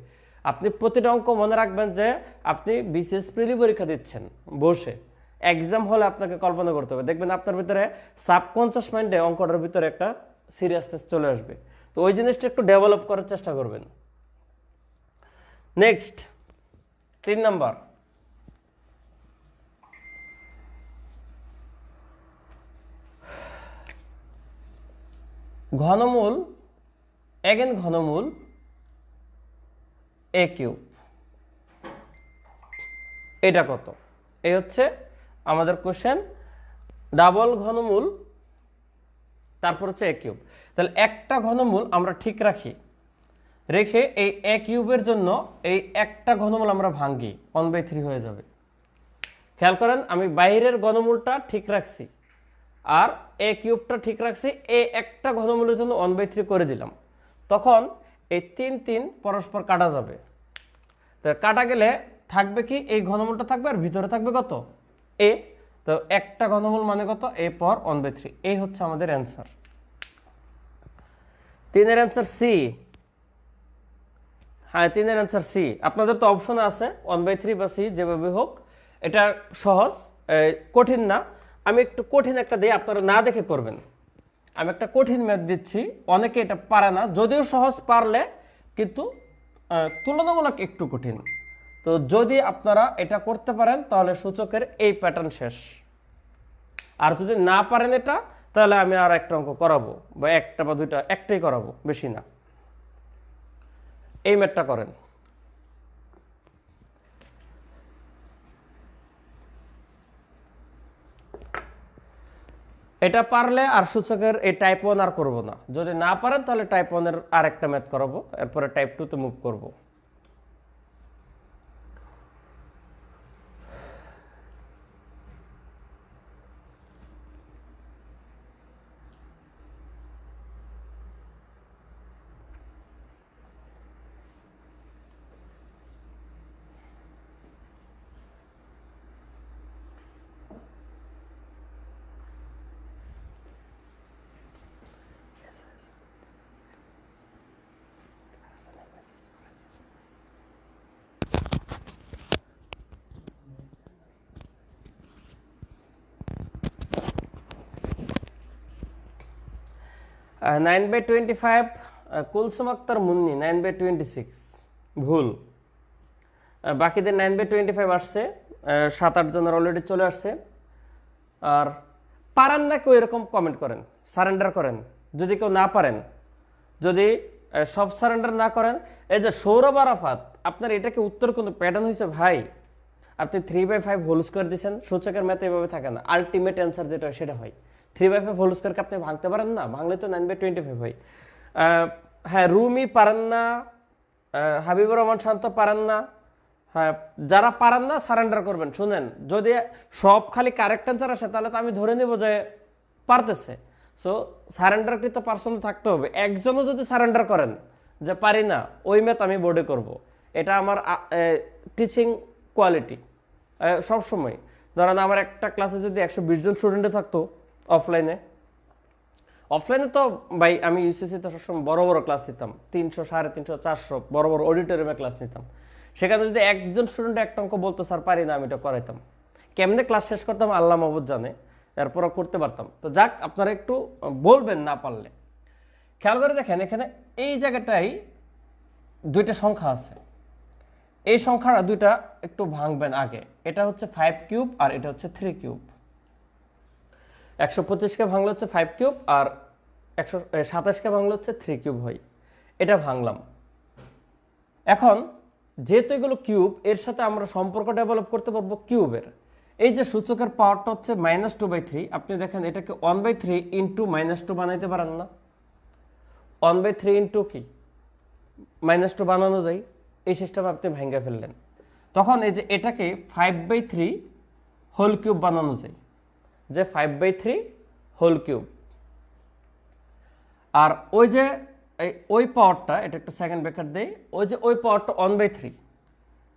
আপনি প্রতিটা অঙ্ক মনে রাখবেন যে আপনি বিসিএস প্রিলি পরীক্ষা দিচ্ছেন বসে, এক্সাম হলে আপনাকে কল্পনা করতে হবে, দেখবেন আপনার ভিতরে সাবকনসিয়াস মাইন্ডে অঙ্কটার ভিতরে একটা সিরিয়াসনেস চলে আসবে। তো ওই জিনিসটা একটু ডেভেলপ করার চেষ্টা করবেন। নেক্সট 3 নাম্বার, ঘনমূল, এগেন ঘনমূল এ কিউব, এটা কত? এই হচ্ছে আমাদের কোশ্চেন। ডাবল ঘনমূল তারপর হচ্ছে এ কিউব। তাহলে একটা ঘনমূল আমরা ঠিক রাখি, রেখে এই এ কিউবের জন্য এই একটা ঘনমূল আমরা ভাঙি, 1/3 হয়ে যাবে। খেয়াল করেন, আমি বাইরের ঘনমূলটা ঠিক রাখছি আর এ কিউবটা ঠিক রাখছি, এই একটা ঘনমূলের জন্য 1/3 করে দিলাম। তখন এই 3 3 পরস্পর কাটা যাবে। তো কাটা গেলে থাকবে কি, এই ঘনমূলটা থাকবে আর ভিতরে থাকবে কত, এ। তো একটা ঘনমূল মানে কত, এ পর 1/3। এই হচ্ছে আমাদের অ্যান্সার। 3 এর অ্যান্সার সি। হ্যাঁ, 3 এর অ্যান্সার সি। আপনাদের তো অপশন আছে 1/3 বা সি, যেভাবে হোক। এটা সহজ, কঠিন না। আমি একটু কঠিন একটা দিই, আপনারা না দেখে করবেন। আমি একটা কঠিন ম্যাথ দিচ্ছি, অনেকে এটা পারে না, যদিও সহজ পারলে কিন্তু তুলনামূলক একটু কঠিন। তো যদি আপনারা এটা করতে পারেন তাহলে সূচকের এই প্যাটার্ন শেষ। আর যদি না পারেন এটা, তাহলে আমি আর একটা অঙ্ক করাবো, বা একটা বা দুইটা, একটাই করাবো, বেশি না। এই ম্যাথটা করেন। এটা পারলে আর সূচকের এই টাইপ 1 আর করবো না। যদি না পারেন তাহলে টাইপ 1 এর আর একটা ম্যাথ করাবো, এরপরে টাইপ 2 তে মুভ করবো। নাইন বাই 25, কুলসুম আক্তার মুন্নি 9/26, ভুল। বাকিদের 9/25 আসছে, 7-8 জনের অলরেডি চলে আসছে। আর পারেন না কেউ এরকম কমেন্ট করেন, সারেন্ডার করেন। যদি কেউ না পারেন, যদি সব সারেন্ডার না করেন, এই যে সৌরভ আরাফাত, আপনার এটাকে উত্তর কোনো প্যাটার্ন হয়েছে ভাই? আপনি 3/5 হোল স্কোয়ার দিচ্ছেন, সূচকের ম্যাথ এভাবে থাকে না। আলটিমেট অ্যান্সার যেটা হয় সেটা হয়। 3/5 হোল স্কোয়ারকে আপনি ভাঙতে পারেন না, ভাঙলে তো 9/25 হয়। হ্যাঁ, রুমি পারেন না, হাবিবুর রহমান শান্ত পারেন না। হ্যাঁ, যারা পারেন না সারেন্ডার করবেন। শুনেন, যদি সব খালি কারেক্ট অ্যান্সার আসে তাহলে তো আমি ধরে নেব যে পারতেছে। সো সারেন্ডারকৃত পার্সন থাকতে হবে। একজনও যদি সারেন্ডার করেন যে পারি না, ওই ম্যাথ আমি বোর্ডে করব। এটা আমার টিচিং কোয়ালিটি সবসময়। ধরেন আমার একটা ক্লাসে যদি 120 জন স্টুডেন্টে থাকতো অফলাইনে তো ভাই আমি ইউসিসিতে সবসময় বড় বড় ক্লাস নিতাম, 300, 350, 400 বড় বড় অডিটোরিয়ামে ক্লাস নিতাম। সেখানে যদি একজন স্টুডেন্ট একটা অঙ্ক বলতো স্যার পারি না, আমি এটা করাইতাম। কেমনে ক্লাস শেষ করতাম আল্লাহ মাহবুদ জানে, এরপরও করতে পারতাম। তো যাক, আপনারা একটু বলবেন না পারলে। খেয়াল করে দেখেন, এখানে এই জায়গাটাই দুইটা সংখ্যা আছে। এই সংখ্যাটা দুইটা একটু ভাঙবেন আগে। এটা হচ্ছে 5 কিউব আর এটা হচ্ছে 3 কিউব। 125কে ভাঙলে হচ্ছে 5 কিউব আর 127কে ভাঙলে হচ্ছে 3 কিউব হয়। এটা ভাঙলাম। এখন যেহেতু এগুলো কিউব, এর সাথে আমরা সম্পর্ক ডেভেলপ করতে পারবো কিউবের। এই যে সূচকের পাওয়ারটা হচ্ছে -2/3, আপনি দেখেন এটাকে 1/3 ইন্টু -2 বানাইতে পারেন না? 1/3 ইন্টু কি -2 বানানো যায়, এই সিস্টেম আপনি ভেঙে ফেললেন। তখন এই যে এটাকে 5/3 হোল কিউব বানানো যায়, যে 5/3 হোল কিউব। আর ওই যে ওই পাওয়ারটা, এটা একটা সেকেন্ড ব্র্যাকেট দেই, ওই পাওয়ারটা 1/3,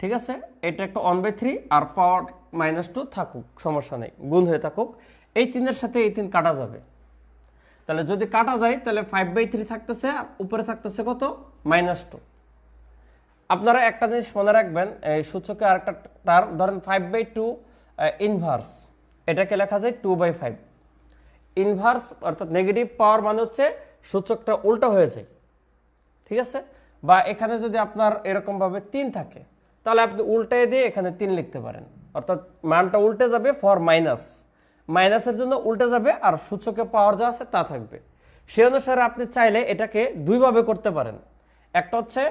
ঠিক আছে? এটা একটা 1/3 আর পাওয়ার -2 থাকুক, সমস্যা নেই, গুণ হয়ে থাকুক। এই 3-এর সাথে এই 3 কাটা যাবে। তাহলে যদি কাটা যায় তাহলে 5/3 থাকতেছে আর উপরে থাকতেছে কত, -2। আপনারা একটা জিনিস মনে রাখবেন, এই সূচকে আরেকটা টার্ম, ধরেন 5/2 ইনভার্স। এটাকে লেখা যায় 2/5। ইনভার্স অর্থাৎ নেগেটিভ পাওয়ার মানে হচ্ছে সূচকটা উল্টা হয়ে যায়, ঠিক আছে। বা এখানে যদি আপনার এরকমভাবে 3 থাকে তাহলে আপনি উল্টায় দিয়ে এখানে 3 লিখতে পারেন, অর্থাৎ মানটা উল্টে যাবে ফর মাইনাস, মাইনাসের জন্য উল্টে যাবে আর সূচকে পাওয়ার যা আছে তা থাকবে। সে অনুসারে আপনি চাইলে এটাকে দুইভাবে করতে পারেন। একটা হচ্ছে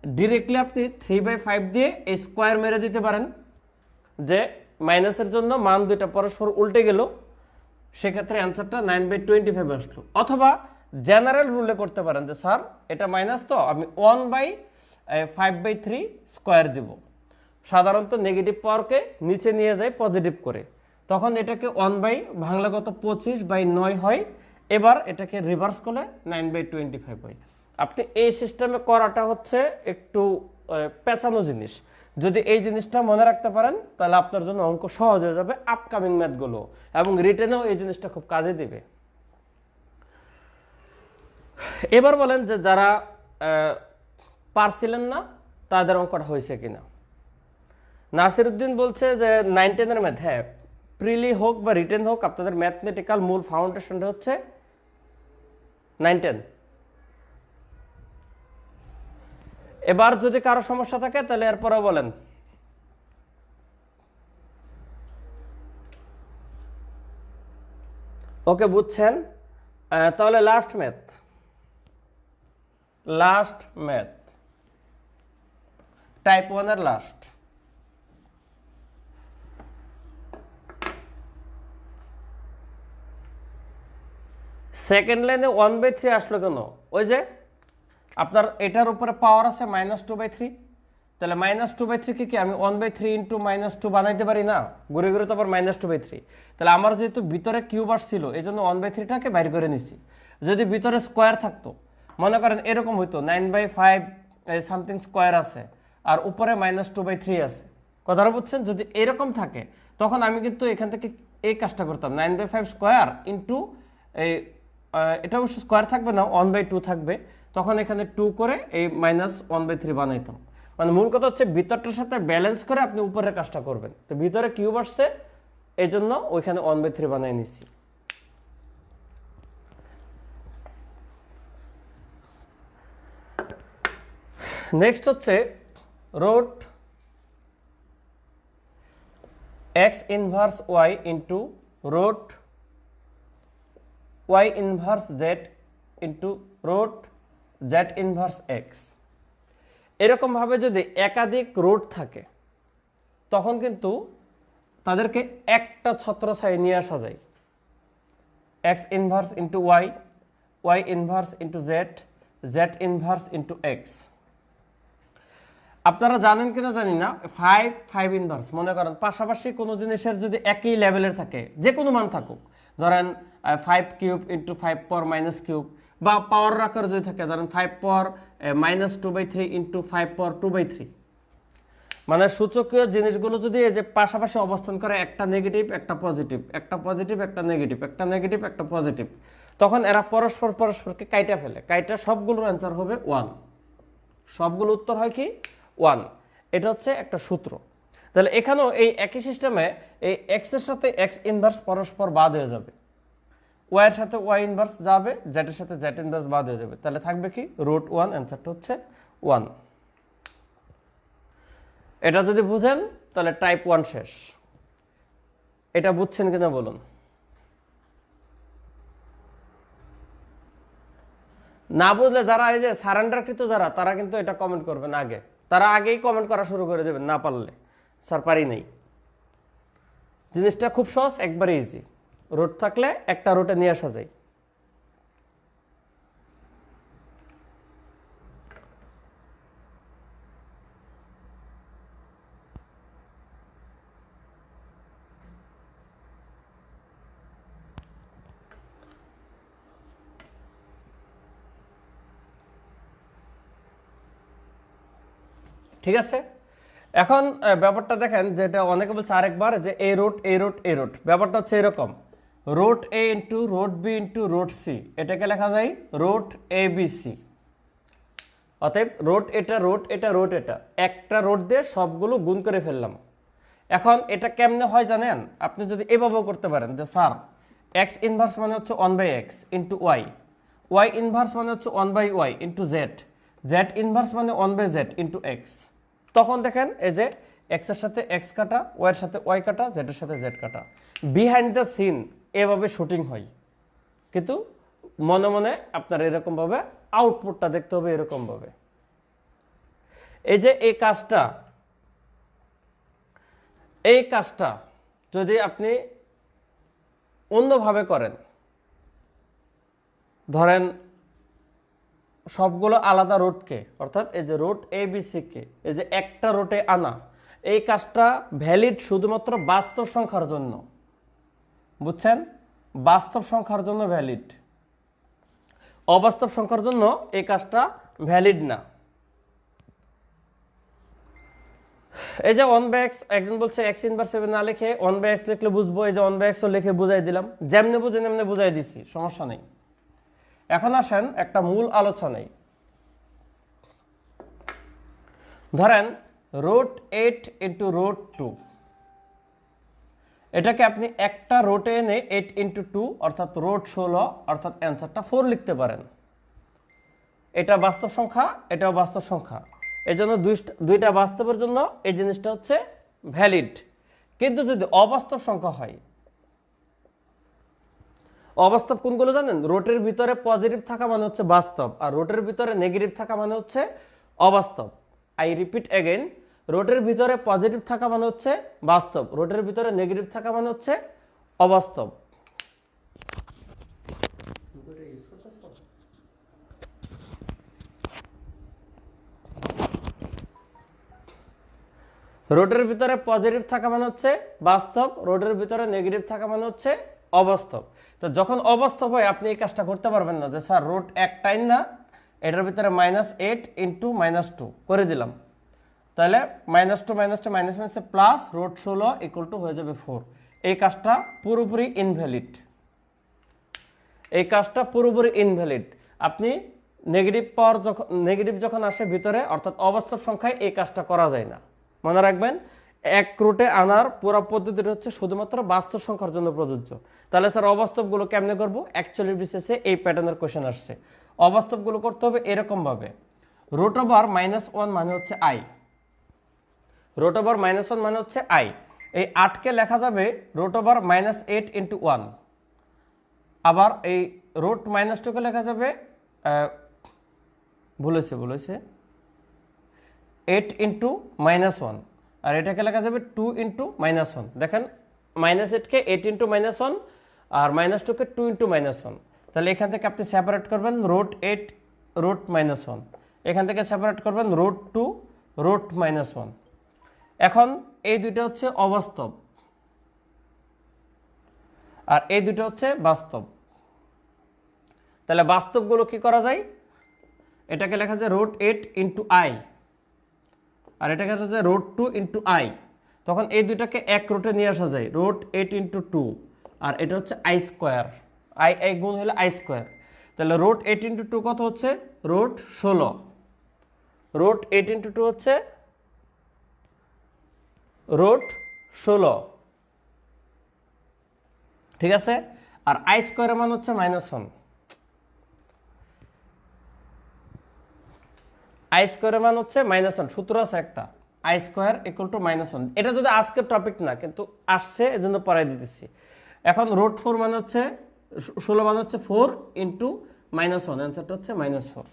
ডিরেক্টলি আপনি 3/5 দিয়ে এই স্কোয়ার মেরে দিতে পারেন, যে মাইনাসের জন্য মান দুইটা পরস্পর উল্টে গেল, সেক্ষেত্রে অ্যান্সারটা 9/25 আসলো। অথবা জেনারেল রুলে করতে পারেন যে স্যার এটা মাইনাস, তো আমি 1/5/3 স্কোয়ার দিব। সাধারণত নেগেটিভ পাওয়ারকে নিচে নিয়ে যায় পজিটিভ করে, তখন এটাকে 1/ভাঙলে কত 25/9 হয়। এবার এটাকে রিভার্স করলে 9/25 হয়। আপনি এই সিস্টেমে করাটা হচ্ছে একটু পেঁচানো জিনিস। যদি এই জিনিসটা মনে রাখতে পারেন তাহলে আপনার জন্য অঙ্ক সহজ হয়ে যাবে আপকামিং ম্যাথগুলো, এবং রিটেনেও এই জিনিসটা খুব কাজে দিবে। এবার বলেন যে যারা পারছিলেন না তাদের অঙ্কটা হয়েছে কিনা। নাসিরউদ্দিন বলছে যে 9-10 এর ম্যাথ, হ্যাঁ প্রিলি হোক বা রিটেন হোক আপনাদের ম্যাথমেটিক্যাল মূল ফাউন্ডেশনটা হচ্ছে 9-10। এবার যদি কারো সমস্যা থাকে তাহলে এরপরে বলেন। ওকে বুঝছেন, তাহলে লাস্ট ম্যাথ টাইপ 1 এর লাস্ট। সেকেন্ড লাইনে 1/3 আসলো কেন? ওই যে আপনার এটার উপরে পাওয়ার আছে -2/3, তাহলে -2/3 কি আমি 1/3 × -2 বানাইতে পারি না? ঘুরে ঘুরে তো আবার -2/3। তাহলে আমার যেহেতু ভিতরে কিউব আসছিল এই জন্য 1/3টাকে বাইর করে নিছি। যদি ভিতরে স্কোয়ার থাকতো, মনে করেন এরকম হইতো 9/5 সামথিং স্কোয়ার আছে আর উপরে -2/3 আছে, কথাটা বুঝছেন? যদি এরকম থাকে তখন আমি কিন্তু এখান থেকে এই কাজটা করতাম, 9/5 স্কোয়ার ইন্টু এটা অবশ্য স্কোয়ার থাকবে না, 1/2 থাকবে, তখন এখানে 2 করে এই -1/3 বানাইতাম। মানে মূল কথা হচ্ছে ভিতরটার সাথে ব্যালেন্স করে আপনি উপরের কাজটা করবেন। তো ভিতরে কিউব আসছে এই জন্য ওইখানে 1/3 বানাই নিছি। নেক্সট হচ্ছে root x inverse y into root y inverse z into root z inverse x। এরকমভাবে যদি একাধিক রুট থাকে তখন কিন্তু তাদেরকে একটা ছত্রছায়ায় নিয়ে আসা যায়। x inverse into y, y inverse into z, z inverse into x। আপনারা জানেন কিনা জানি না, 5 ইনভার্স, মনে করেন পাশাপাশি কোনো জিনিসের যদি একই লেভেলের থাকে, যে কোনো মান থাকুক, ধরেন 5 cube into 5 power minus cube, বা পাওয়ার আকার যদি থাকে ধরেন 5 পাওয়ার -2/3 ইন্টু 5 পাওয়ার 2/3, মানে সূচকীয় জিনিসগুলো যদি এই যে পাশাপাশি অবস্থান করে, একটা নেগেটিভ একটা পজিটিভ, একটা পজিটিভ একটা নেগেটিভ, একটা নেগেটিভ একটা পজিটিভ, তখন এরা পরস্পরকে কাইটা ফেলে, কাইটা সবগুলোর অ্যান্সার হবে 1, সবগুলো উত্তর হয় কি 1। এটা হচ্ছে একটা সূত্র। তাহলে এখানেও এই একই সিস্টেমে এই x এর সাথে x ইনভার্স পরস্পর বাদ হয়ে যাবে, y এর সাথে y ইনভার্স যাবে, z এর সাথে z ইনভার্স বাদ হয়ে যাবে, তাহলে থাকবে কি √1, অ্যান্সারটা হচ্ছে 1। এটা যদি বুঝেন তাহলে টাইপ 1 শেষ। এটা বুঝছেন কিনা বলুন। না বুঝলে যারা এই যে সারেন্ডারকৃত যারা, তারা কিন্তু এটা কমেন্ট করবেন আগে, তারা আগেই কমেন্ট করা শুরু করে দেবেন না পারলে, স্যার পারি নেই। জিনিসটা খুব সহজ, একবারে ইজি। রুট থাকলে একটা রুটে নিয়ে আসা যায়। ঠিক আছে, এখন ব্যাপারটা দেখেন, যেটা অনেকে বলছে আরেকবার যে A root A root A root, ব্যাপারটা হচ্ছে এরকম, root A into root B into root C, এটাকে লেখা যায় রুট এ বি সি। অতএব রুট এটা রুট এটা রুট এটা, একটা রুট দিয়ে সবগুলো গুণ করে ফেললাম। এখন এটা কেমনে হয় জানেন, আপনি যদি এভাবেও করতে পারেন যে স্যার এক্স ইনভার্স মানে হচ্ছে 1/x into Y, Y inverse মানে হচ্ছে 1/y into Z, Z inverse মানে 1/z ইন্টু এক্স। তখন দেখেন এই যে এক্স এর সাথে এক্স কাটা, ওয়াই এর সাথে ওয়াই কাটা, জেড এর সাথে জেড কাটা। বিহাইন্ড দ্য সিন এভাবে শুটিং হয়, কিন্তু মনে মনে আপনার এরকমভাবে আউটপুটটা দেখতে হবে এরকমভাবে। এই যে এই কাজটা যদি আপনি অন্যভাবে করেন, ধরেন সবগুলো আলাদা রুটকে, অর্থাৎ এই যে root A B C K এই যে একটা রুটে আনা, এই কাজটা ভ্যালিড শুধুমাত্র বাস্তব সংখ্যার জন্য, বুঝছেন? বাস্তব সংখ্যার জন্য ভ্যালিড, অবাস্তব সংখ্যার জন্য এই কাজটা ভ্যালিড না। এই যে 1/x, একজন বলছে এক্স ইনভার্স না লিখে 1/x লিখলে বুঝবো, এই যে 1/x লিখে বুঝাই দিলাম, যেমনি বুঝে তেমনি বুঝাই দিছি, সমস্যা নেই। এখন আসেন একটা মূল আলোচনায়। ধরেন √8 ইন্টু √2, এটাকে আপনি একটা রোটে এনে 8 ইন্টু 2 অর্থাৎ √16 অর্থাৎ অ্যান্সারটা 4 লিখতে পারেন। এটা বাস্তব সংখ্যা, এটাও বাস্তব সংখ্যা, এই জন্য দুইটা বাস্তবের জন্য এই জিনিসটা হচ্ছে ভ্যালিড। কিন্তু যদি অবাস্তব সংখ্যা হয়, অবাস্তব কোনগুলো জানেন? রোটের ভিতরে পজিটিভ থাকা মানে হচ্ছে বাস্তব, আর রোটের ভিতরে নেগেটিভ থাকা মানে হচ্ছে অবাস্তব। আই রিপিট এগেইন, রোটের ভিতরে পজিটিভ থাকা মানে হচ্ছে বাস্তব, রোটের ভিতরে নেগেটিভ থাকা মানে হচ্ছে অবাস্তব। রোটের ভিতরে পজিটিভ থাকা মানে হচ্ছে বাস্তব, রোটের ভিতরে নেগেটিভ থাকা মানে হচ্ছে অবাস্তব। তো যখন অবাস্তব হয় আপনি এই কাজটা করতে পারবেন না যে স্যার রুট একটাই না, এটার ভিতরে -8 ইন্টু -2 করে দিলাম, তাহলে -2 -2 মাইনাস মাইনাসে প্লাস √16 ইকুয়াল টু হয়ে যাবে 4। এই কাজটা পুরোপুরি ইনভ্যালিড, এই কাজটা পুরোপুরি ইনভ্যালিড। আপনি নেগেটিভ যখন আসে ভিতরে অর্থাৎ অবাস্তব সংখ্যায় এই কাজটা করা যায় না। মনে রাখবেন, এক রুটে আনার পুরো পদ্ধতিটা হচ্ছে শুধুমাত্র বাস্তব সংখ্যার জন্য প্রযোজ্য। তাহলে স্যার অবাস্তবগুলো কেমনে করবো? অ্যাকচুয়ালি বিশেষে এই প্যাটার্নের কোশ্চেন আসছে। অবাস্তবগুলো করতে হবে এরকম ভাবে, √-1 মানে হচ্ছে আই, √-1 মানে হচ্ছে আই। এই 8কে লেখা যাবে √-8 ইন্টু 1, আবার এই √-2কে লেখা যাবে ভুলেছে 8 ইন্টু -1, আর এটাকে লেখা যাবে 2 ইন্টু -1। দেখেন -8কে 8 ইন্টু -1 আর -2কে 2 ইন্টু -1, তাহলে এখান থেকে আপনি সেপারেট করবেন √8 √-1, এখান থেকে সেপারেট করবেন √2 √-1। এখন এই দুইটা হচ্ছে অবাস্তব আর এই দুটো হচ্ছে বাস্তব। তাহলে বাস্তবগুলো কি করা যায়? এটাকে লেখা যায় √8 ইন্টু আই, আর এটাকে লেখা যায় √2 ইন্টু আই। তখন এই দুইটাকে এক রুটে নিয়ে আসা যায়, √8 ইন্টু 2, আর এটা হচ্ছে আই স্কোয়ার, আই গুণ হলে আই স্কোয়ার। তাহলে √8 ইন্টু 2 কত হচ্ছে? √16, √8 ইন্টু 2 হচ্ছে √16, ঠিক আছে? আর আই স্কোয়ারের মান হচ্ছে -1, আই স্কোয়ারের মান হচ্ছে -1। সূত্র আছে একটা, আই স্কোয়ার ইকুয়াল টু -1। এটা যদি আজকের টপিক না, কিন্তু আসছে এজন্য পড়াই দিতেছি। এখন √4 মানে হচ্ছে 16 মানে হচ্ছে 4 ইন্টু -1, অ্যান্সারটা হচ্ছে -4।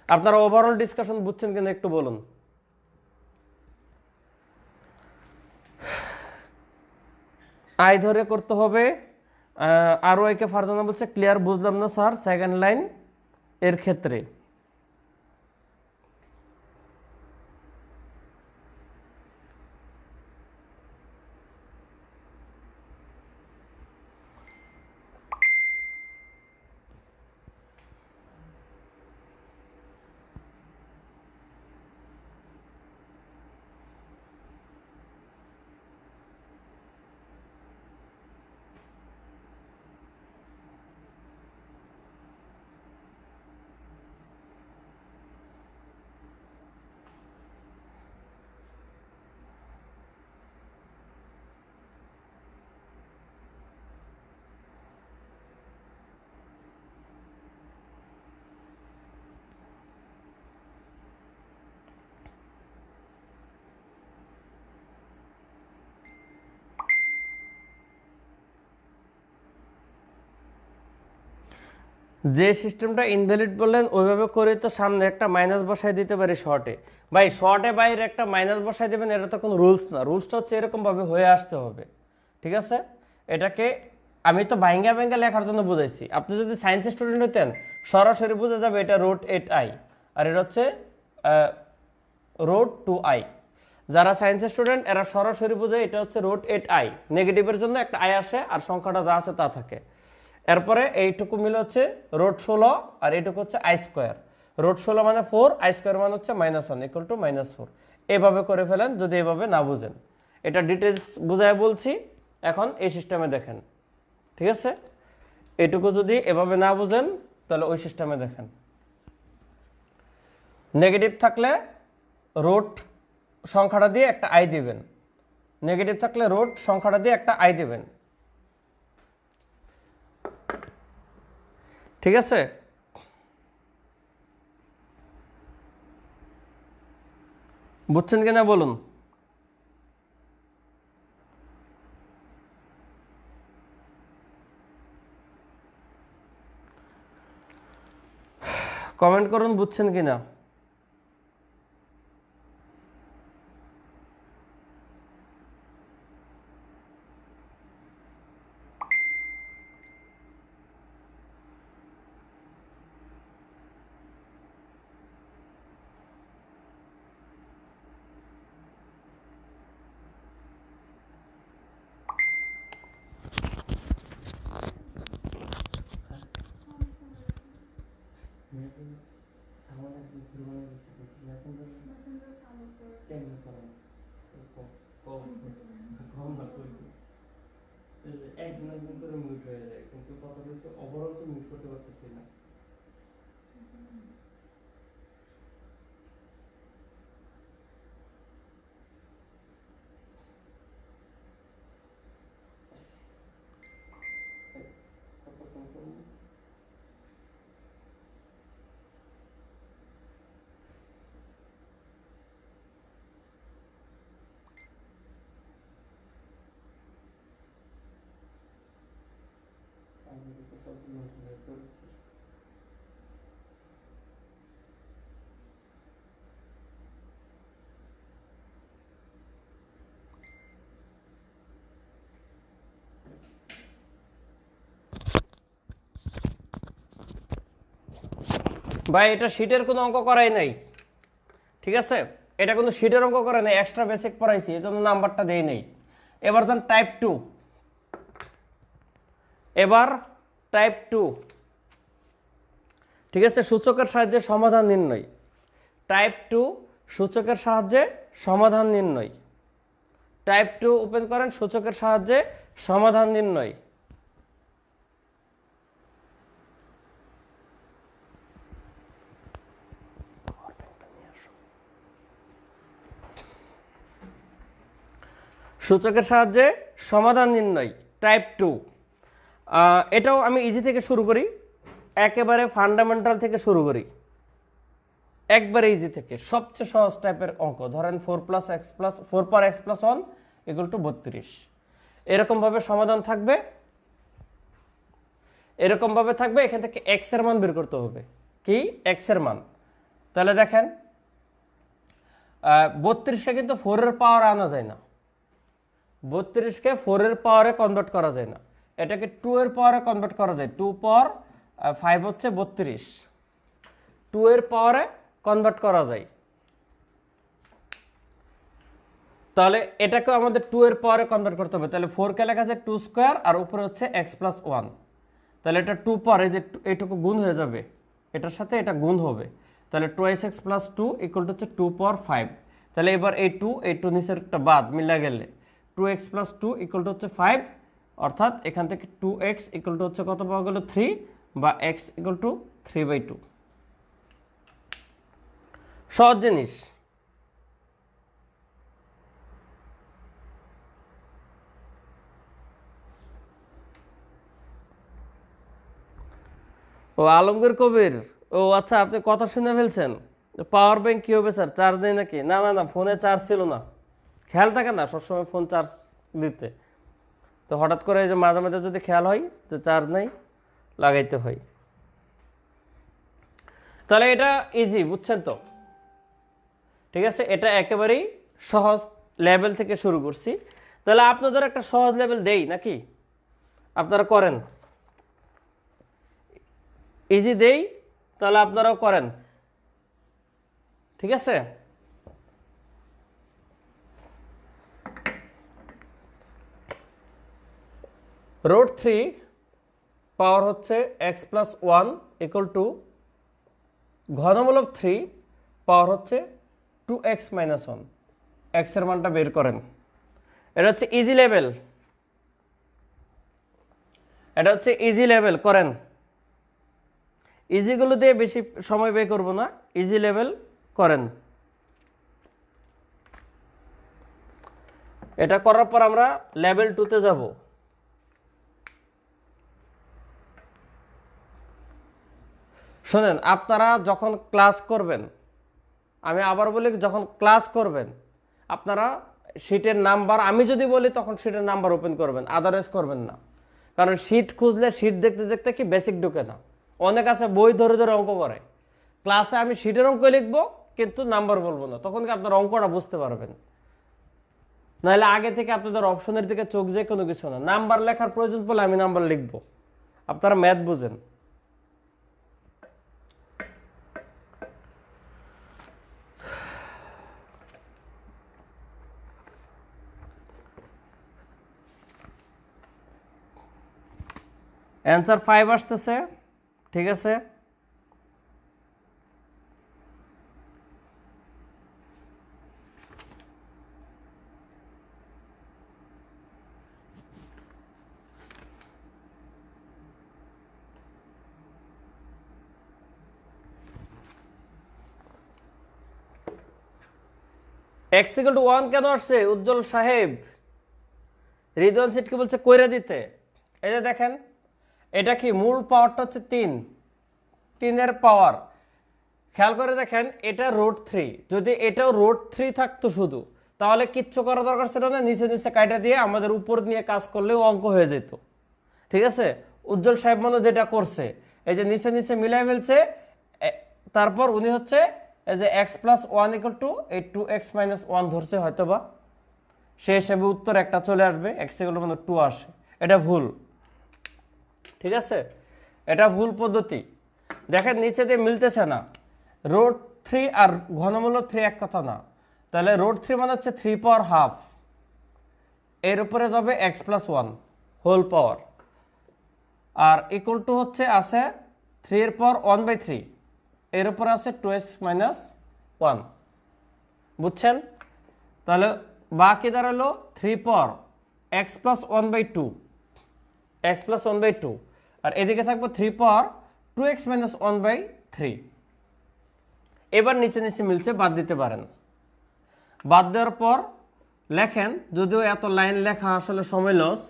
আপনারা ওভারঅল ডিসকাশন বুঝছেন কিনা একটু বলুন। আই ধরে করতে হবে। আর ওয়াইকে ফারজানা বলছে ক্লিয়ার, বুঝলাম না স্যার সেকেন্ড লাইন এর ক্ষেত্রে। যে সিস্টেমটা ইনভ্যালিড বললেন ওইভাবে করে তো সামনে একটা মাইনাস বসায় দিতে পারি শর্টে। ভাই শর্টে বাইরে একটা মাইনাস বসায় দেবেন, এটা তো কোনো রুলস না। রুলসটা হচ্ছে এরকমভাবে হয়ে আসতে হবে, ঠিক আছে? এটাকে আমি তো ভাইঙ্গা ভাইঙ্গা লেখার জন্য বুঝাইছি। আপনি যদি সায়েন্সের স্টুডেন্ট হইতেন সরাসরি বোঝা যাবে এটা √8i, আর এটা হচ্ছে √2i। যারা সায়েন্সের স্টুডেন্ট এরা সরাসরি বোঝে এটা হচ্ছে √8i, নেগেটিভের জন্য একটা আই আসে আর সংখ্যাটা যা আছে তা থাকে। এরপরে এইটুকু মিলে হচ্ছে √16 আর এইটুকু হচ্ছে i²। √16 মানে 4, i² মানে হচ্ছে -1 ইকুয়াল টু -4। এভাবে করে ফেলেন যদি এভাবে না বুঝেন। এটা ডিটেলস বুঝায় বলছি, এখন এই সিস্টেমে দেখেন, ঠিক আছে? এটুকু যদি এভাবে না বুঝেন তাহলে ওই সিস্টেমে দেখেন। নেগেটিভ থাকলে রুট সংখ্যাটা দিয়ে একটা আই দিবেন, নেগেটিভ থাকলে রুট সংখ্যাটা দিয়ে একটা আই দিবেন, ঠিক আছে? বুঝছেন কিনা বলুন। কমেন্ট করুন বুঝছেন কিনা। একজন একজন করে মিউট হয়ে যায়, কিন্তু কথা বলছে ওভারঅল তো মিউট করতে পারতেছি না। ভাই এটা শীটের কোনো অঙ্ক করাই নাই, ঠিক আছে? এটা কোনো শীটের অঙ্ক করে নাই, এক্সট্রা বেসিক পড়াইছি, এই জন্য নাম্বারটা দেই নাই। এবার যান টাইপ 2। এবার টাইপ 2, ঠিক আছে? সূচকের সাহায্যে সমাধান নির্ণয়। টাইপ 2 সূচকের সাহায্যে সমাধান নির্ণয়। টাইপ 2 ওপেন করেন, সূচকের সাহায্যে সমাধান নির্ণয়। সূচকের সাহায্যে সমাধান নির্ণয় টাইপ 2। এটাও আমি ইজি থেকে শুরু করি, একেবারে ফান্ডামেন্টাল থেকে শুরু করি, একবারে ইজি থেকে। সবচেয়ে সহজ টাইপের অঙ্ক ধরেন 4 পর x প্লাস 1 ইকুয়াল টু 32। এরকমভাবে সমাধান থাকবে, এরকমভাবে থাকবে। এখান থেকে x এর মান বের করতে হবে। কি x এর মান? তাহলে দেখেন 32কে কিন্তু 4 এর পাওয়ার আনা যায় না, 32কে 4 এর পাওয়ারে কনভার্ট করা যায় না, এটাকে 2 এর পাওয়ারে কনভার্ট করা যায়। 2 পাওয়ার 5 হচ্ছে 32, 2 এর পাওয়ারে কনভার্ট করা যায়। তাহলে এটাকে আমাদের 2 এর পাওয়ারে কনভার্ট করতে হবে। তাহলে 4 কে লেখা আছে 2 স্কয়ার আর উপরে হচ্ছে x প্লাস 1। তাহলে এটা 2 পাওয়ারে যে এইটুকু গুণ হয়ে যাবে, এটার সাথে এটা গুণ হবে। তাহলে 2x প্লাস 2 ইকুয়াল টু হচ্ছে 2 পাওয়ার 5। তাহলে এবার এই 2 নিচের একটা বাদ মিলা গেলে 2x প্লাস 2 ইকুয়াল টু হচ্ছে 5, অর্থাৎ এখান থেকে 2x ইকুয়াল টু হচ্ছে কত পাওয়া গেল 3, বা x ইকুয়াল টু 3/2। সহজ জিনিস। ও আলমগীর কবির, ও আচ্ছা, আপনি কথা শুনে ফেলছেন। পাওয়ার ব্যাংক কি হবে স্যার, চার্জ নেই নাকি? না না না, ফোনে চার্জ ছিল না, খেয়াল থাকে না সবসময় ফোন চার্জ দিতে। তো হঠাৎ করে এই যে মাঝে মাঝে যদি খেয়াল হয় যে চার্জ নেই, লাগাইতে হয়। তাহলে এটা ইজি, বুঝছেন তো? ঠিক আছে, এটা একেবারেই সহজ লেভেল থেকে শুরু করছি। তাহলে আপনাদের একটা সহজ লেভেল দেই নাকি? আপনারা করেন, ইজি দেই, তাহলে আপনারাও করেন। ঠিক আছে, রুট 3 পাওয়ার হচ্ছে এক্স প্লাস 1 ইকুয়াল টু ঘনমূলক 3 পাওয়ার হচ্ছে 2x মাইনাস 1। এক্স এর মানটা বের করেন। এটা হচ্ছে ইজি লেভেল, এটা হচ্ছে ইজি লেভেল, করেন। ইজিগুলো দিয়ে বেশি সময় ব্যয় করব না, ইজি লেভেল করেন। এটা করার পর আমরা লেভেল 2 তে যাব। শোনেন, আপনারা যখন ক্লাস করবেন, আমি আবার বলি, যখন ক্লাস করবেন আপনারা শিটের নাম্বার, আমি যদি বলি তখন শিটের নাম্বার ওপেন করবেন, আদারওয়াইজ করবেন না। কারণ শিট খুঁজলে শিট দেখতে দেখতে কি বেসিক ঢুকে না। অনেক আছে বই ধরে ধরে অঙ্ক করে, ক্লাসে আমি শিটের অঙ্ক লিখবো কিন্তু নাম্বার বলবো না, তখন কি আপনার অঙ্কটা বুঝতে পারবেন। নাহলে আগে থেকে আপনাদের অপশনের দিকে চোখ যায় কোনো কিছু না, নাম্বার লেখার প্রয়োজন পড়লে আমি নাম্বার লিখবো। আপনারা ম্যাথ বুঝেন। অ্যান্সার 5 আসতেছে, ঠিক আছে। এক্স ইকুয়াল টু 1 কেন আসছে উজ্জ্বল সাহেব? রিদওয়ান সিটকে বলছে কইরা দিতে। এই যে দেখেন, এটা কি মূল পাওয়ারটা হচ্ছে 3 এর পাওয়ার। খেয়াল করে দেখেন, এটা রুট 3, যদি এটাও রুট 3 থাকতো শুধু, তাহলে কিচ্ছু করা দরকার ছিল না, নিচে নিচে কাটা দিয়ে আমাদের উপর নিয়ে কাজ করলেও অঙ্ক হয়ে যেত। ঠিক আছে, উজ্জ্বল সাহেব মনে যেটা করছে, এই যে নিচে নিচে মিলাই ফেলছে, তারপর উনি হচ্ছে এই যে এক্স প্লাস 1 ইকুয়াল টু এই 2x মাইনাস 1 ধরছে, হয়তো বা সে হিসেবে উত্তর একটা চলে আসবে, এক্স ইকুয়াল টু 2 আসে। এটা ভুল, ঠিক আছে, এটা ভুল পদ্ধতি। দেখেন নিচে দিয়ে মিলতেছে না, রুট 3 আর ঘনমূলক 3 এক কথা না। তাহলে রুট 3 মানে হচ্ছে 3 পাওয়ার হাফ, এর উপরে যাবে এক্স প্লাস 1 হোল পাওয়ার, আর ইকুয়াল টু হচ্ছে আছে 3 এর পাওয়ার 1/3, এর উপরে আছে 2x মাইনাস 1। বুঝছেন? তাহলে বাকি দাঁড়ালো 3 পাওয়ার এক্স প্লাস 1/2, এক্স প্লাস 1/2, আর এদিকে থাকবে 3 পাওয়ার 2x মাইনাস 1/3। এবার নিচে নিচে মিলছে, বাদ দিতে পারেন। বাদ দেওয়ার পর লেখেন, যদিও এত লাইন লেখা আসলে সময় লস,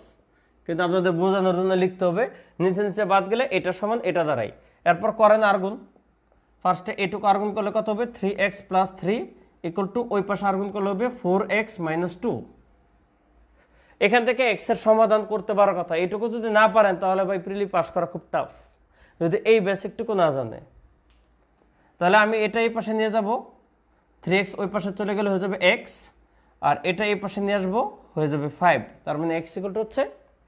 কিন্তু আপনাদের বোঝানোর জন্য লিখতে হবে। নিচে নিচে বাদ গেলে এটা সমান এটা দাঁড়ায়। এরপর করেন আর্গুন। ফার্স্টে এটুকু আর্গুন করলে কত হবে? 3x প্লাস 3 ইকুয়াল টু ওই পাশে আর্গুন করলে হবে 4x মাইনাস 2। এখান থেকে x এর সমাধান করতে পারার কথা। এইটুকু যদি না পারেন তাহলে ভাই প্রিলি পাস করা খুব টাফ, যদি এই বেসিকটুকু না জানে। তাহলে আমি এটা এই পাশে নিয়ে যাব, 3x ওই পাশে চলে গেলে হয়ে যাবে x, আর এটা এই পাশে নিয়ে আসবো, হয়ে যাবে 5। তার মানে x ইকুয়াল টু হচ্ছে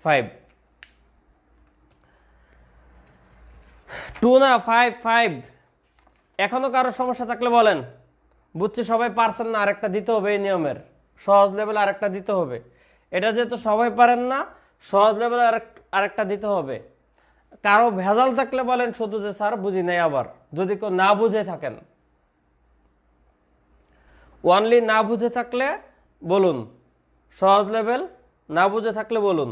5। 2 না 5, 5। এখনো কারো সমস্যা থাকলে বলেন। বুঝছি সবাই পারছেন না, আরেকটা দিতে হবে এই নিয়মের, সহজ লেভেল আরেকটা দিতে হবে। এটা যেহেতু সবাই পারেন না, সহজ লেভেল আরেকটা দিতে হবে। কারো ভেজাল থাকলে বলেন শুধু যে স্যার বুঝি নাই, আবার যদি কেউ না বুঝে থাকেন, ওয়ানলি না বুঝে থাকলে বলুন, সহজ লেভেল না বুঝে থাকলে বলুন।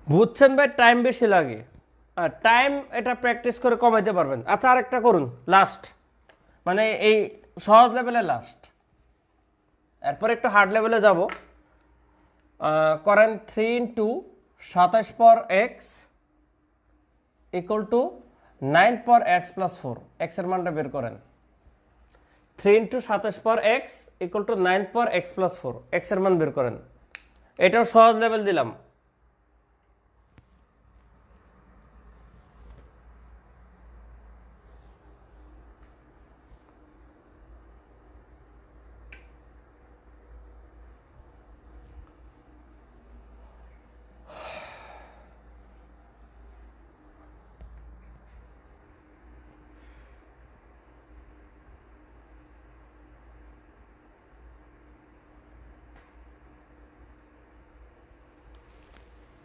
বুঝছেন ভাই, টাইম বেশি লাগে, আর টাইম এটা প্র্যাকটিস করে কমাইতে পারবেন। আচ্ছা আরেকটা করুন, লাস্ট মানে এই সহজ লেভেলে লাস্ট। এরপর একটু হার্ড লেভেলে যাব। করেন 3 ইন্টু 27 পর এক্স ইকুয়াল টু 9 পর এক্স প্লাস 4। এক্সের মানটা বের করেন। 3 ইন্টু 27 পর এক্স ইকুয়াল টু 9 পর এক্স প্লাস 4। এক্সের মান বের করেন। এটাও সহজ লেভেল দিলাম।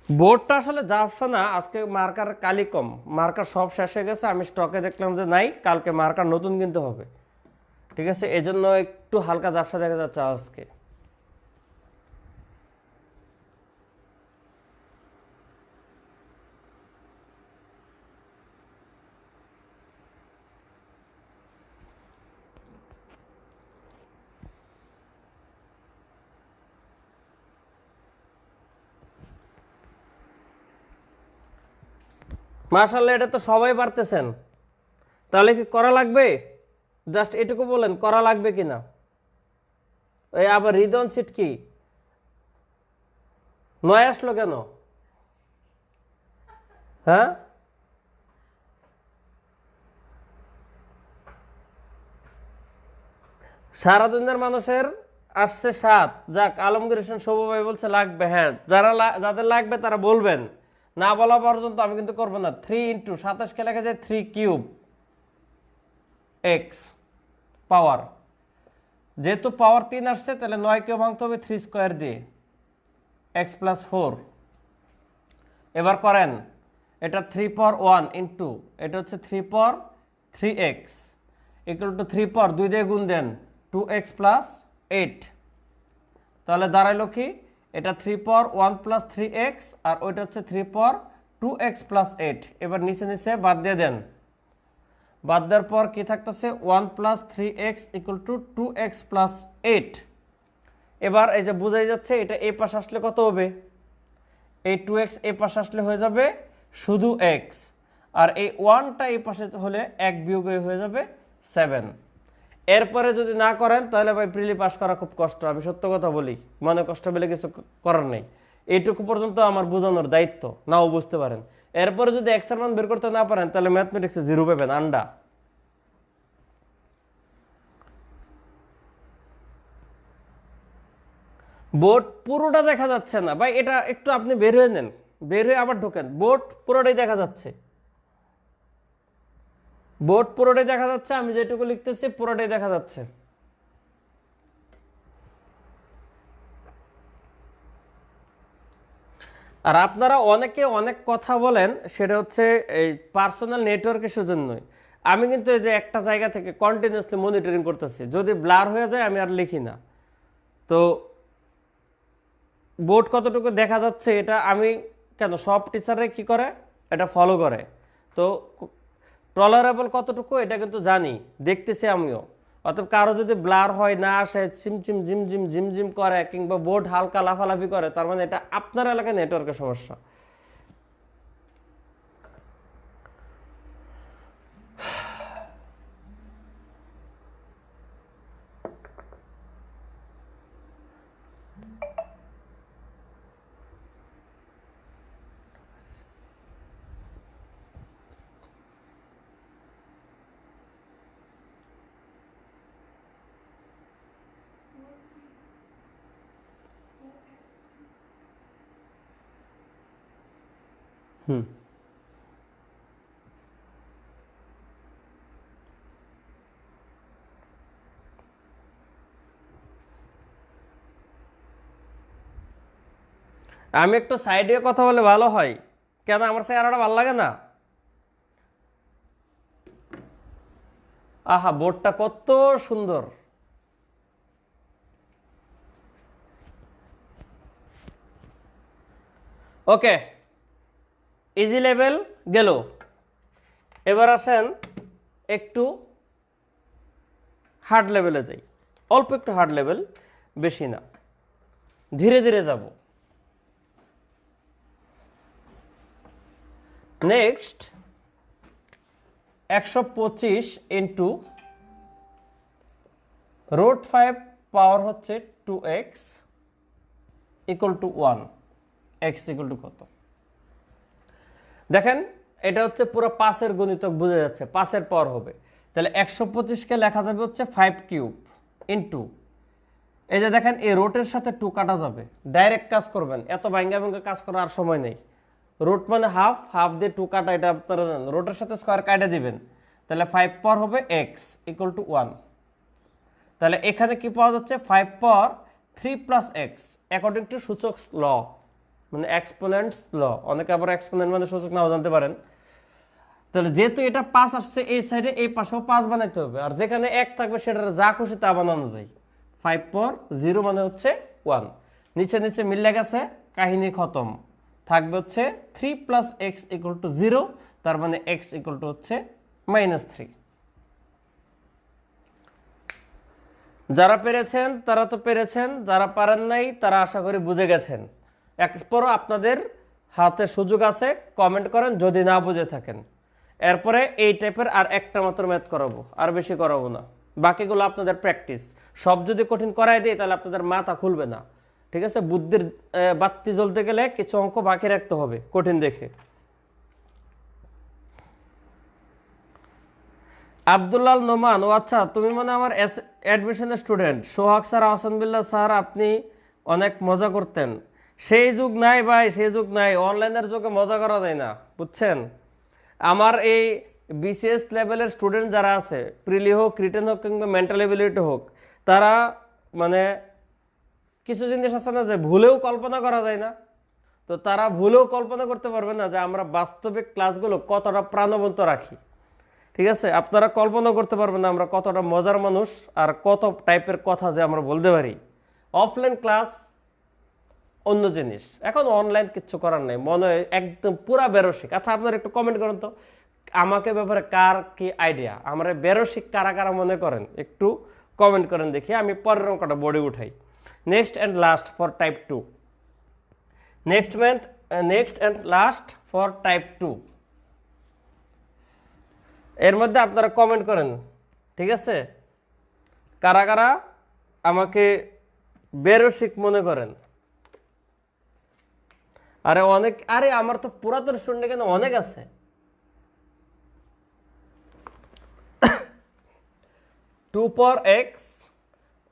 বোর্ডটা আসলে যাচ্ছে না আজকে, মার্কার কালি কম, মার্কার সব শেষ হয়ে গেছে। আমি স্টকে দেখলাম যে নাই, কালকে মার্কার নতুন কিনতে হবে। ঠিক আছে, এই জন্য একটু হালকা ঝাপসা দেখা যাচ্ছে আজকে। মাশাআল্লাহ, এটা তো সবাই পারতেছেন। তাহলে কি করা লাগবে? জাস্ট এটুকু বলেন করা লাগবে কিনা। এই আবার রিদন সিট কি নয় আসলো কেন? হ্যাঁ, সারাদিনের মানুষের আসছে 7। যাক, আলমগীর হোসেন শুভ ভাই বলছে লাগবে। হ্যাঁ, যাদের লাগবে তারা বলবেন, না বলা পর্যন্ত আমি কিন্তু করবো না। 3 ইন্টু 27 কে লেখা যায় 3 কিউব এক্স পাওয়ার। যেহেতু পাওয়ার 3 আসছে, তাহলে 9 কেও ভাঙতে হবে 3 স্কোয়ার দিয়ে, এক্স প্লাস 4। এবার করেন, এটা 3 পাওয়ার 1 ইন্টু এটা হচ্ছে 3 পাওয়ার 3x ইকুয়াল টু 3 পাওয়ার 2 দিয়ে গুণ দেন 2x প্লাস 8। তাহলে দাঁড়াইলো কি, এটা 3 পাওয়ার 1 প্লাস 3x আর ওইটা হচ্ছে 3 পাওয়ার 2x প্লাস 8। এবার নিচে নিচে বাদ দিয়ে দেন। বাদ দেওয়ার পর কি থাকতেছে, 1 plus 3x equal to 2x plus 8। এবার এই যে বোঝাই যাচ্ছে, এটা এই পাশে আসলে কত হবে, এই 2x এই পাশে আসলে হয়ে যাবে শুধু x, আর এই 1টা এই পাশে হলে 1 বিয়োগ হয়ে যাবে 7। এরপরে যদি না করেন তাহলে ভাই প্রিলি পাস করা খুব কষ্ট। আমি সত্য কথা বলি, মনে কষ্ট পেলে কিছু করার নেই। এইটুকু পর্যন্ত আমার বোঝানোর দায়িত্ব, নাও বুঝতে পারেন। এরপরে যদি এক্স এর মান বের করতে না পারেন তাহলে ম্যাথমেটিক্সে 0 পাবেন, আন্ডা। বোর্ড পুরোটা দেখা যাচ্ছে না ভাই, এটা একটু আপনি বের হয়ে নেন, বের হয়ে আবার ঢোকেন। বোর্ড পুরোটাই দেখা যাচ্ছে, বোর্ড পুরোটাই দেখা যাচ্ছে। আমি যেটুকু লিখতেছি পুরোটাই দেখা যাচ্ছে। আর আপনারা অনেকে অনেক কথা বলেন, সেটা হচ্ছে এই পার্সোনাল নেটওয়ার্কের সেজন্যই। আমি কিন্তু এই যে একটা জায়গা থেকে কন্টিনিউয়াসলি মনিটরিং করতেছি, যদি ব্লার হয়ে যায় আমি আর লিখি না। তো বোর্ড কতটুকু দেখা যাচ্ছে এটা আমি কেন, সব টিচাররা কি করে এটা ফলো করে। তো টলারেবল কতটুকু এটা কিন্তু জানি, দেখতেছি আমিও। অতএব কারো যদি ব্লার হয়, না আসে, চিমচিম ঝিমঝিম ঝিমঝিম করে, কিংবা বোর্ড হালকা লাফালাফি করে, তার মানে এটা আপনার এলাকায় নেটওয়ার্কের সমস্যা। হুম, আমি একটু সাইডে কথা বলে ভালো হয় কেন, আমার চেহারাটা ভালো লাগে না? আহা, বোর্ডটা কত সুন্দর। ওকে, ইজি লেভেল গেল। এবার আসেন একটু হার্ড লেভেলে যাই, অল্প একটু হার্ড লেভেল, বেশি না, ধীরে ধীরে যাব। নেক্সট 125 ইন্টু √5 পাওয়ার হচ্ছে 2x equal to 1, x equal to কত? দেখেন এটা হচ্ছে পুরো 5-এর গণিতক বোঝা যাচ্ছে, 5-এর পাওয়ার হবে। তাহলে 125কে লেখা যাবে হচ্ছে 5 কিউব ইন্টু, এই যে দেখেন এই রোটের সাথে 2 কাটা যাবে, ডাইরেক্ট কাজ করবেন, এত ভাঙ্গা ভাঙ্গা কাজ করার আর সময় নেই। রুট মানে হাফ, হাফ দিয়ে 2 কাটা, এটা আপনারা জানেন, রোটের সাথে স্কোয়ার কাটা দিবেন, তাহলে 5 পাওয়ার হবে x ইকুয়াল টু 1। তাহলে এখানে কি পাওয়া যাচ্ছে 5 পাওয়ার 3 প্লাস এক্স অ্যাকর্ডিং টু সূচক ল, মানে এক্সপোনেন্টস ল। অনেকে আবার এক্সপোনেন্ট মানে সূচক নাও জানতে পারেন। তাহলে যেহেতু এটা 5 আসছে, এই সাইডে এই পাশেও 5 বানাইতে হবে, আর যেখানে 1 থাকবে সেটা যা খুশি তা বানানো যায়। 5 পাওয়ার 0 মানে হচ্ছে 1, নিচে নিচে মিলে গেছে, কাহিনী খতম। থাকবে হচ্ছে 3 প্লাস এক্স ইকুয়াল টু 0, তার মানে এক্স ইকুয়াল টু হচ্ছে -3। যারা পেরেছেন তারা তো পেরেছেন, যারা পারেন নাই তারা আশা করি বুঝে গেছেন। এরপরও আপনাদের হাতে সুযোগ আছে, কমেন্ট করেন যদি না বুঝে থাকেন। এরপরে এই টাইপের আর একটা মাত্র ম্যাথ করাবো, আর বেশি করাবো না, বাকিগুলো আপনাদের প্র্যাকটিস। সব যদি কঠিন করাই দিই তাহলে আপনাদের মাথা খুলবে না, ঠিক আছে? বুদ্ধির বাতি জ্বলতে গেলে কিছু অঙ্ক বাকি রাখতে হবে কঠিন দেখে। আব্দুল্লাল নোমান, ও আচ্ছা, তুমি মানে আমার অ্যাডমিশনের স্টুডেন্ট। সোহাগ স্যার, আহসানবিল্লাহ স্যার, আপনি অনেক মজা করতেন। সেই যুগ নাই ভাই, সেই যুগ নাই, অনলাইনের যুগে মজা করা যায় না, বুঝছেন? আমার এই বিসিএস লেভেলের স্টুডেন্ট যারা আছে, প্রিলি হোক, রিটেন হোক, কিংবা মেন্টাল এবিলিটি হোক, তারা মানে কিছু জিনিস আছে না যে ভুলেও কল্পনা করা যায় না, তো তারা ভুলেও কল্পনা করতে পারবে না যে আমরা বাস্তবিক ক্লাসগুলো কতটা প্রাণবন্ত রাখি, ঠিক আছে? আপনারা কল্পনা করতে পারবেন না আমরা কতটা মজার মানুষ আর কত টাইপের কথা যে আমরা বলতে পারি। অফলাইন ক্লাস অন্য জিনিস, এখন অনলাইন কিচ্ছু করার নেই, মনে হয় একদম পুরা বেরসিক। আচ্ছা আপনারা একটু কমেন্ট করেন তো আমাকে ব্যাপারে কার কি আইডিয়া, আমরা বেরসিক কারা কারা মনে করেন, একটু কমেন্ট করেন দেখি, আমি পরের অঙ্কটা বোর্ডে উঠাই। Next and last for type 2, next and last for type 2, এর মধ্যে আপনারা কমেন্ট করেন, ঠিক আছে? কারা কারা আমাকে বেরসিক মনে করেন। আরে অনেক, আরে আমার তো পুরাতন স্টুডেন্ট এখানে অনেক আছে। Two power x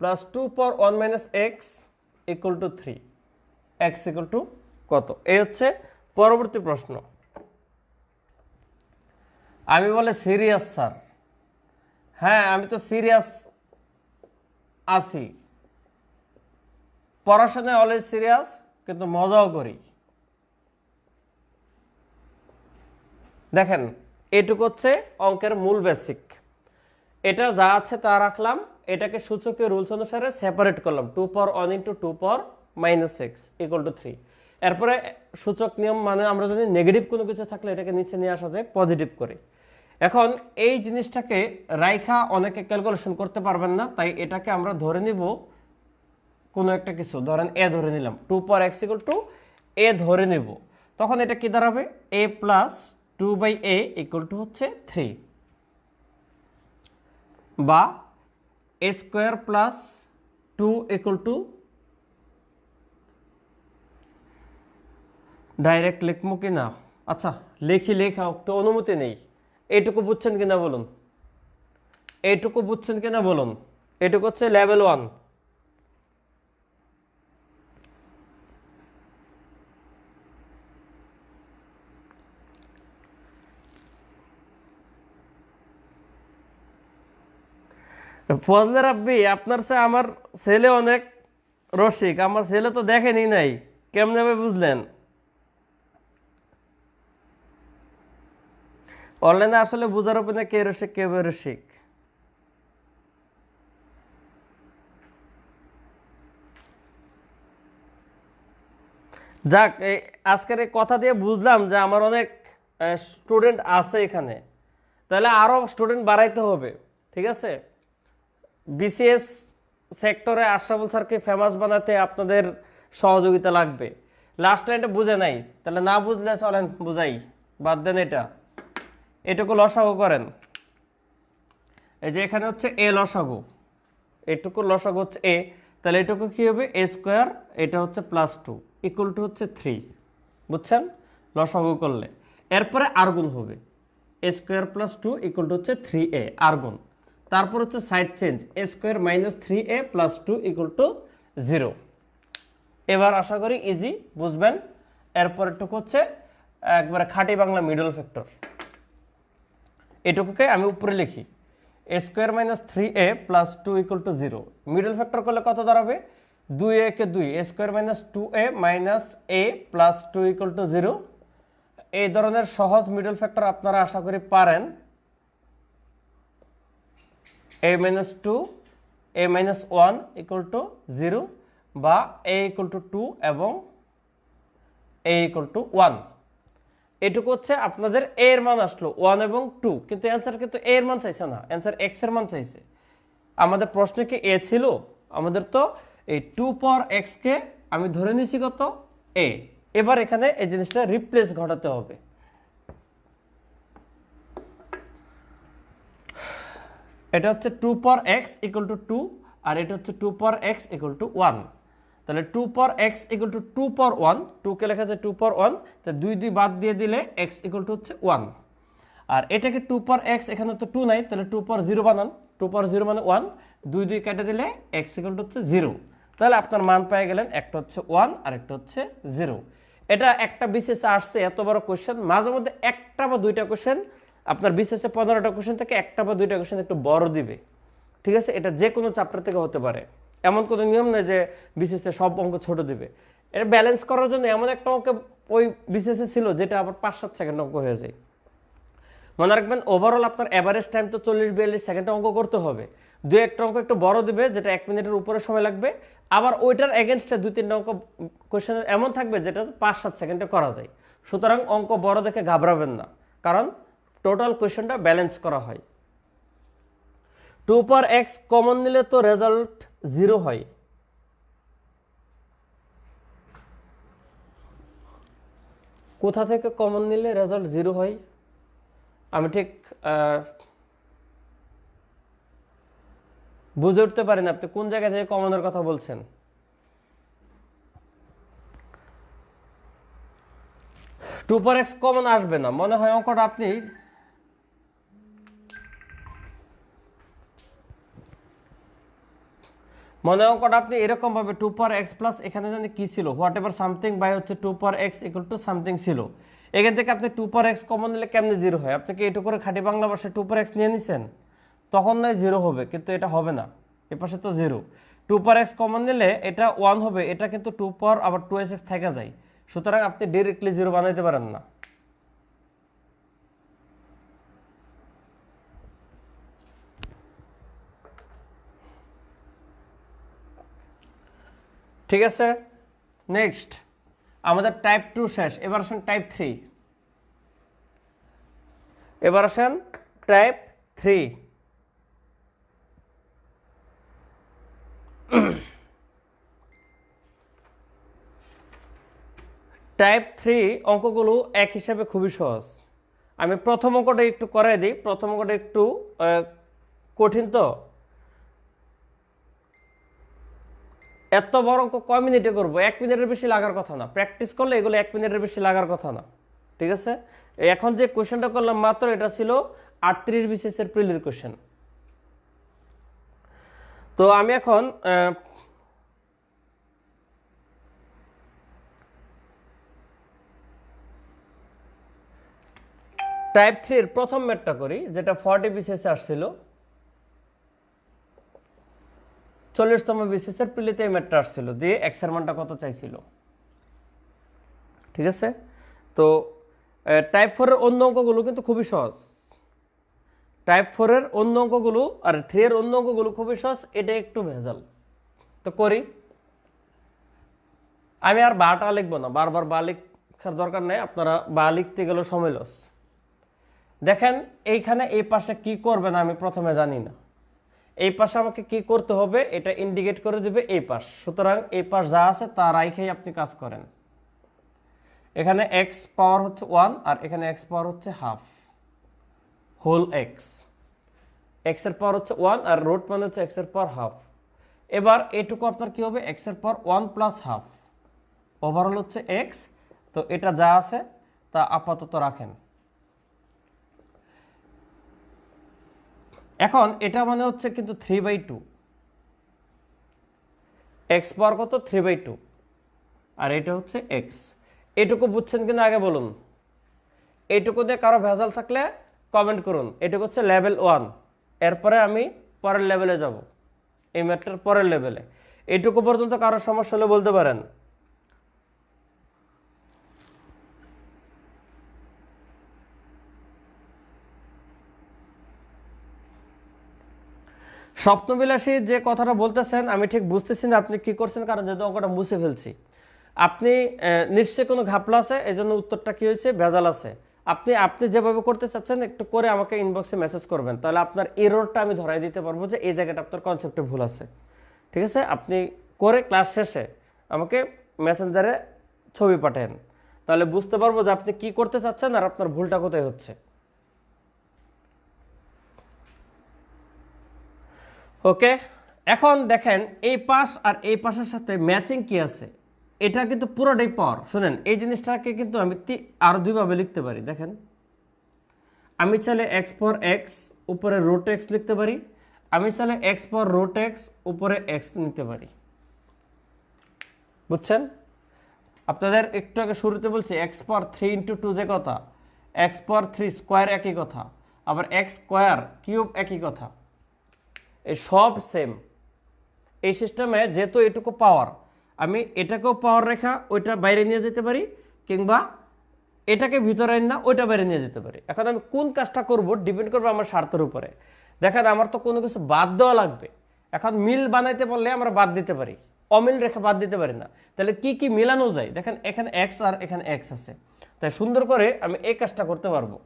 plus 2 power 1 minus x equal to 3, x equal to কত? এই হচ্ছে পরবর্তী প্রশ্ন। আমি বলে সিরিয়াস স্যার, হ্যাঁ আমি তো সিরিয়াস আছি, পড়াশোনায় অলওয়েজ সিরিয়াস, কিন্তু মজাও করি। দেখেন এটুকু হচ্ছে অঙ্কের মূল বেসিক, এটা যা আছে তা রাখলাম, এটাকে সূচকের রুলস অনুসারে সেপারেট করলাম, 2 power 1 into 2 power minus x equal to 3। এরপরে সূচক নিয়ম মানে আমরা যদি নেগেটিভ কোনো কিছু থাকলে এটাকে নিচে নিয়ে আসা যায় পজিটিভ করে। এখন এই জিনিসটাকে রাইখা অনেকে ক্যালকুলেশন করতে পারবেন না, তাই এটাকে আমরা ধরে নিব কোনো একটা কিছু, ধরেন এ ধরে নিলাম, 2 পাওয়ার এক্স ইকুয়াল টু এ ধরে নিব, তখন এটা কি দাঁড়াবে? এ প্লাস 2/a ইকুয়াল টু হচ্ছে 3, বা A square plus 2 equal to, direct লিখবো কি না? আচ্ছা লেখি, লেখা একটু অনুমতি নেই। এইটুকু বুঝছেন কিনা বলুন, এইটুকু বুঝছেন কিনা বলুন। এটুকু হচ্ছে লেভেল 1। ফজলে রাব্বি, আপনার সে আমার ছেলে অনেক রসিক, আমার ছেলে তো দেখেনি নাই, কেমনে বুঝলেন? অনলাইনে আসলে বুঝার উপরে কে রসিক কে বেরসিক। যাক, আজকের এই কথা দিয়ে বুঝলাম যে আমার অনেক স্টুডেন্ট আছে এখানে, তাহলে আরো স্টুডেন্ট বাড়াইতে হবে, ঠিক আছে? বিসিএস সেক্টরে আশরাফুল স্যারকে ফেমাস বানাতে আপনাদের সহযোগিতা লাগবে। লাস্ট লাইনটা বুঝে নাই, তাহলে না বুঝলে চলেন বুঝাই, বাদ দেন এটা। এটুকু লসাগু করেন, এই যে এখানে হচ্ছে এ লসাগু, এটুকু লসাগু হচ্ছে এ, তাহলে এটুকু কি হবে এ স্কোয়ার, এটা হচ্ছে +2 ইকুয়াল টু হচ্ছে 3, বুঝছেন লসাগু করলে। এরপরে আর্গুন হবে এ স্কোয়ার +2 ইকুয়াল টু হচ্ছে 3a আর্গুন, তারপর হচ্ছে side change A square -3a +2 equal to 0। এবার আশা করি ইজি বুঝবেন। এরপর এটুকু হচ্ছে একবারে খাঁটি বাংলা মিডল ফ্যাক্টর, এটুকুকে আমি উপরে লিখি A square -3a +2 equal to 0। Middle factor করলে কত দাঁড়াবে 2a কে 2, A square -2a - a +2 equal to 0। এই ধরনের সহজ মিডল ফ্যাক্টর আপনারা আশা করি পারেন। a - 2 a - 1 ইকুয়াল টু 0 বা a ইকুয়াল টু 2 এবং a ইকুয়াল টু 1। এটুকু হচ্ছে আপনাদের a এর মান আসলো 1 এবং 2, কিন্তু অ্যান্সার কিন্তু a এর মান চাইছে না, অ্যান্সার x এর মান চাইছে। আমাদের প্রশ্নে কি a ছিল? আমাদের তো এই 2 পাওয়ার x কে আমি ধরে নিয়েছি কত a। এবার এখানে এই জিনিসটা রিপ্লেস ঘটাতে হবে। এটা হচ্ছে 2 পাওয়ার x ইকুয়াল টু 2 আর এটা হচ্ছে 2 পাওয়ার x ইকুয়াল টু 1। তাহলে 2 পাওয়ার x ইকুয়াল টু 2 পাওয়ার 1, 2 কে লেখা আছে 2 পাওয়ার 1, তাহলে 2 2 বাদ দিয়ে দিলে x ইকুয়াল টু হচ্ছে 1। আর এটাকে 2 পাওয়ার x, এখানে তো 2 নাই, তাহলে 2 পাওয়ার 0 বানান, 2 পাওয়ার 0 মানে 1, 2 2 কেটে দিলে x ইকুয়াল টু হচ্ছে 0। তাহলে আপনার মান পেয়ে গেলেন, একটা হচ্ছে 1 আর একটা হচ্ছে 0। এটা একটা বিসিএসে আসছে এত বড় কোশ্চেন, মাঝে মধ্যে একটা বা দুইটা কোশ্চেন আপনার বিসিএসে 15টা কোশ্চেন থেকে একটা বা দুইটা কোশ্চেন একটু বড় দিবে, ঠিক আছে? এটা যে কোনো চ্যাপ্টার থেকে হতে পারে, এমন কোনো নিয়ম নেই যে বিসিএসে সব অঙ্ক ছোট দিবে। এটা ব্যালেন্স করার জন্য এমন একটা অঙ্ক ওই বিসিএসে ছিল যেটা আবার 5-7 সেকেন্ড অঙ্ক হয়ে যায়। মনে রাখবেন ওভারঅল আপনার এভারেজ টাইম তো 40-42 সেকেন্ডে অঙ্ক করতে হবে। দুই একটা অঙ্ক একটু বড় দিবে যেটা 1 মিনিটের উপরে সময় লাগবে, আবার ওইটার এগেনস্টে 2-3টা অঙ্ক কোশ্চেন এমন থাকবে যেটা 5-7 সেকেন্ডে করা যায়। সুতরাং অঙ্ক বড় দেখে ঘাবড়াবেন না, কারণ টোটাল কোশ্চেনটা ব্যালেন্স করা হয়। 2 পাওয়ার x কমন নিলে তো রেজাল্ট 0 হয়। কোথা থেকে কমন নিলে রেজাল্ট 0 হয় আমি ঠিক বুঝে উঠতে পারি না, আপনি কোন জায়গা থেকে কমনের কথা বলছেন? টু পাওয়ার x কমন আসবে না মনে হয়, অঙ্কটা আপনি এরকম ভাবে 2 পাওয়ার x প্লাস এখানে জানি কি ছিল, হোয়াট এভার সামথিং বাই হচ্ছে 2 পাওয়ার x ইকুয়াল টু সামথিং ছিল। এখান থেকে আপনি 2 পাওয়ার x কমন নিলে কেমনে 0 হয়? আপনি কি এটুকু করে খাঁটি বাংলা ভাষায় 2 পাওয়ার x নিয়ে নিছেন, তখন নয় 0 হবে, কিন্তু এটা হবে না, এ পাশে তো 0। 2 পাওয়ার x কমন নিলে এটা 1 হবে, এটা কিন্তু 2 পাওয়ার আবার 2x থেকে যায়, সুতরাং আপনি ডাইরেক্টলি 0 বানাইতে পারেন না। ঠিক আছে, নেক্সট আমাদের টাইপ 2 শেষ, এবার আসেন টাইপ 3। এবার আসেন টাইপ 3। টাইপ 3 অঙ্কগুলো এক হিসাবে খুবই সহজ। আমি প্রথম অঙ্কটা একটু করাই দিই, প্রথম অঙ্কটা একটু কঠিন, তো এত বড় অঙ্ক কয় মিনিটে করবো? 1 মিনিটের বেশি লাগার কথা না, প্র্যাকটিস করলে এগুলো 1 মিনিটের বেশি লাগার কথা না, ঠিক আছে? এখন যে কোশ্চেনটা করলাম মাত্র, এটা ছিল 38 বিসিএস এর প্রিলির কোশ্চেন। তো আমি এখন টাইপ 3 এর প্রথম ম্যাথটা করি, যেটা 40 বিসিএস আসছিল, 40তম বিসিএস এর প্রিলিতে এই ম্যাথটা আসছিল, দিয়ে x এর মানটা কত চাইছিল, ঠিক আছে? তো টাইপ 4 এর অন্য অঙ্কগুলো কিন্তু খুবই সহজ, টাইপ 4 এর অন্য অঙ্কগুলো আর 3 এর অন্য অঙ্কগুলো খুবই সহজ, এটা একটু ভেজাল। তো করি, আমি আর বাটা লিখবো না, বারবার বা লিখার দরকার নেই, আপনারা বা লিখতে গেলে সময় লস। দেখেন এইখানে এই পাশে কি করবেন আমি প্রথমে জানি না, এই পাশে আমাকে কি করতে হবে এটা ইন্ডিকেট করে দিবে এই পাশ। সুতরাং এই পাশ যা আছে তা রাইখেই আপনি কাজ করেন। এখানে এক্স পাওয়ার হচ্ছে 1 আর এখানে এক্স পাওয়ার হচ্ছে হাফ হোল এক্স। এক্স এর পাওয়ার হচ্ছে 1 আর রুট মানে হচ্ছে এক্স এর পাওয়ার হাফ। এবার এটুকু আপনার কি হবে, এক্স এর পাওয়ার 1 প্লাস হাফ ওভারঅল হচ্ছে এক্স। তো এটা যা আছে তা আপাতত রাখেন। এখন এটা মানে হচ্ছে কিন্তু 3/2, এক্স পাওয়ার কত 3/2 আর এটা হচ্ছে এক্স। এটুকু বুঝছেন কিনা আগে বলুন। এইটুকু দিয়ে কারো ভেজাল থাকলে কমেন্ট করুন। এটুকু হচ্ছে লেভেল 1, এরপরে আমি পরের লেভেলে যাব, এই ম্যাথটার পরের লেভেলে। এইটুকু পর্যন্ত কারো সমস্যা হলে বলতে পারেন। স্বপ্নবিলাসী যে কথাটা বলতেছেন আমি ঠিক বুঝতেছি না আপনি কি করছেন, কারণ যেহেতু অঙ্কটা মুছে ফেলছি। আপনি নিশ্চয়ই কোনো ঘাপলা আছে, এই জন্য উত্তরটা কি হয়েছে, ভেজাল আছে। আপনি যেভাবে করতে চাচ্ছেন একটু করে আমাকে ইনবক্সে মেসেজ করবেন, তাহলে আপনার এররটা আমি ধরাই দিতে পারবো যে এই জায়গাটা আপনার কনসেপ্টে ভুল আছে। ঠিক আছে, আপনি করে ক্লাস শেষে আমাকে মেসেঞ্জারে ছবি পাঠান, তাহলে বুঝতে পারবো যে আপনি কি করতে চাচ্ছেন আর আপনার ভুলটা কোথায় হচ্ছে। ওকে, এখন দেখেন এই পাশ আর এই পাশের সাথে ম্যাচিং কি আছে। এটা কিন্তু পুরোটাই পাওয়ার। শুনেন, এই জিনিসটাকে কিন্তু আমি আরো দুইভাবে লিখতে পারি। দেখেন, আমি চাইলে এক্স পাওয়ার এক্স উপরে রুট এক্স লিখতে পারি, আমি চাইলে এক্স পাওয়ার রুট এক্স উপরে এক্স নিতে পারি। বুঝছেন? আপনাদের একটু আগে শুরুতে বলছি এক্স পাওয়ার 3 ইন্টু 2 যে কথা, এক্স পাওয়ার 3 স্কোয়ার একই কথা, আবার এক্স স্কোয়ার কিউব একই কথা, এই সব সেম। এই সিস্টেমে যেহেতু এটুকু পাওয়ার, আমি এটাকেও পাওয়ার রেখা ওইটা বাইরে নিয়ে যেতে পারি, কিংবা এটাকে ভিতরে না ওইটা বাইরে নিয়ে যেতে পারি। এখন আমি কোন কাজটা করব ডিপেন্ড করবে আমার স্বার্থের উপরে। দেখেন, আমার তো কোনো কিছু বাদ দেওয়া লাগবে। এখন মিল বানাইতে পারলে আমরা বাদ দিতে পারি, অমিল রেখা বাদ দিতে পারি না। তাহলে কি কি মিলানো যায়, দেখেন এখানে এক্স আর এখানে এক্স আছে, তাই সুন্দর করে আমি এই কাজটা করতে পারবো।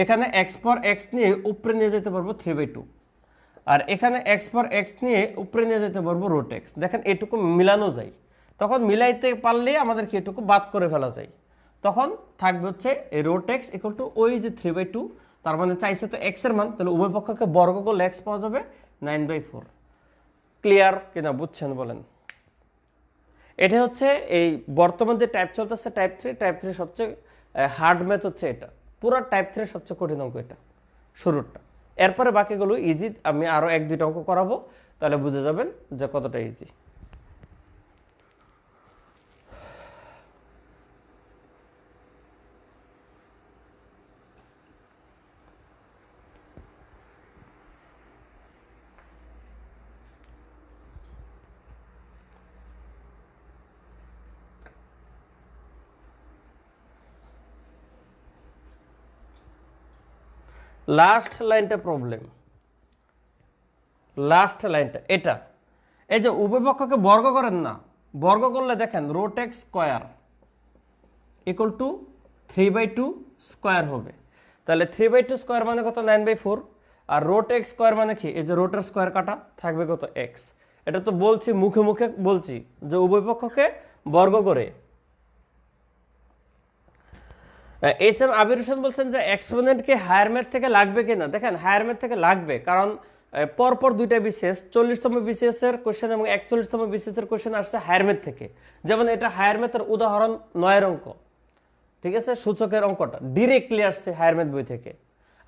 এখানে এক্স পাওয়ার এক্স নিয়ে উপরে নিয়ে যেতে পারবো 3/2, আর এখানে এক্স পাওয়ার এক্স নিয়ে উপরে নিয়ে যেতে পারবো রুট এক্স। দেখেন এটুকু মিলানো যায়, তখন মিলাইতে পারলে আমাদের কি এটুকু বাদ করে ফেলা যায়। তখন থাকবে হচ্ছে এই রুট এক্স ইকুয়াল টু ওই যে 3/2, তার মানে চাইছে তো এক্স এর মান, তাহলে উভয় পক্ষকে বর্গ করলে এক্স পাওয়া যাবে 9/4। ক্লিয়ার কিনা বুঝছেন বলেন? এটা হচ্ছে এই বর্তমান যে টাইপ চলতেছে টাইপ 3, টাইপ 3 সবচেয়ে হার্ড ম্যাথ হচ্ছে এটা, পুরো টাইপ 3 সবচেয়ে কঠিন অঙ্ক এটা শুরুরটা। এরপরে বাকিগুলো ইজি, আমি আরো 1-2টা অঙ্ক করাবো, তাহলে বুঝে যাবেন যে কতটা ইজি। লাস্ট লাইনটা প্রবলেম, লাস্ট লাইনটা এটা। এই যে উভয় পক্ষকে বর্গ করেন না, বর্গ করলে দেখেন root x square equal to 3/2 square হবে। তাহলে 3/2 স্কোয়ার মানে কত, 9/4। আর রুট এক্স স্কোয়ার মানে কি, এই যে রুটের স্কোয়ার কাটা থাকবে কত, এক্স। এটা তো বলছি মুখে মুখে বলছি যে উভয় পক্ষকে বর্গ করে। এস এম আবির হোসেন বলছেন যে এক্সপোনেন্ট কি হায়ার ম্যাথ থেকে লাগবে কিনা। দেখেন, হায়ার ম্যাথ থেকে লাগবে, কারণ পরপর দুইটা বিসিএস 40তম বিসিএস এর কোশ্চেন এবং 41তম বিসিএস এর কোশ্চেন আসছে হায়ার ম্যাথ থেকে। যেমন এটা হায়ার ম্যাথের উদাহরণ 9 অঙ্ক, ঠিক আছে, সূচকের অঙ্কটা ডিরেক্টলি আসছে হায়ার ম্যাথ বই থেকে।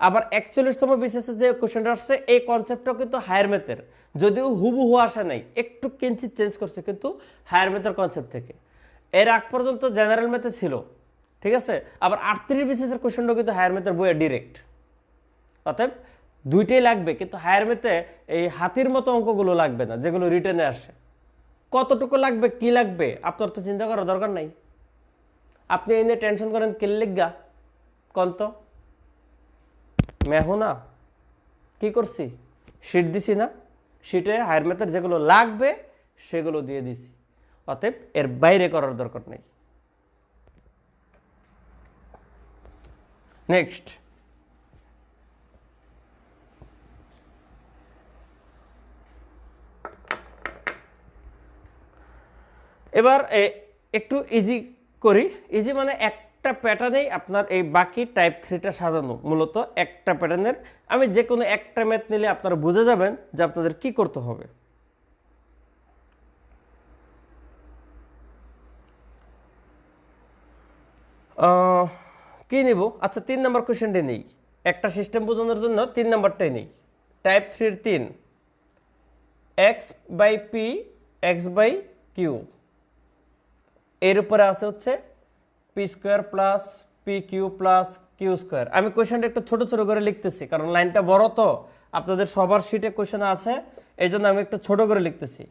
আবার 41তম বিসিএস এর যে কোশ্চেনটা আসছে এই কনসেপ্টটাও কিন্তু হায়ার ম্যাথের, যদিও হুবহু আসে নাই, একটু কিঞ্চিত চেঞ্জ করছে, কিন্তু হায়ার ম্যাথের কনসেপ্ট থেকে। এর আগ পর্যন্ত জেনারেল ম্যাথে ছিল, ঠিক আছে। আবার 38 বিসিএস এর কোশ্চেনটাও কিন্তু হায়ার ম্যাথের বইয়ে ডিরেক্ট। অতএব দুইটাই লাগবে, কিন্তু হায়ার ম্যাথে এই হাতির মতো অঙ্কগুলো লাগবে না যেগুলো রিটেনে আসে। কতটুকু লাগবে, কি লাগবে আপনার তো চিন্তা করার দরকার নাই। আপনি এই নিয়ে টেনশন করেন কিল্লিগা কন্ত মেহু না, কি করছি, শিট দিছি না, শিটে হায়ার ম্যাথের যেগুলো লাগবে সেগুলো দিয়ে দিছি। অতএব এর বাইরে করার দরকার নেই। নেক্সট, এবার একটু ইজি করি। ইজি মানে একটা প্যাটার্নেই আপনার এই বাকি টাইপ 3টা সাজানো, মূলত একটা প্যাটার্নের। আমি যে কোনো একটা ম্যাথ নিলে আপনারা বুঝে যাবেন যে আপনাদের কি করতে হবে। কি নিব? আচ্ছা 3 নম্বর কোয়েশ্চেনটা নেই, একটা সিস্টেম বোঝানোর জন্য 3 নম্বরটাই নেই। Type 3 3, x by P x by Q, এর উপরে আছে হচ্ছে P square plus P Q plus Q square. আমি কোয়েশ্চেনটা একটু ছোট ছোট করে লিখতেছি, কারণ লাইনটা বড়, তো আপনাদের সবার শিটে কোয়েশ্চেন আছে, এই জন্য আমি একটু ছোট করে লিখতেছি।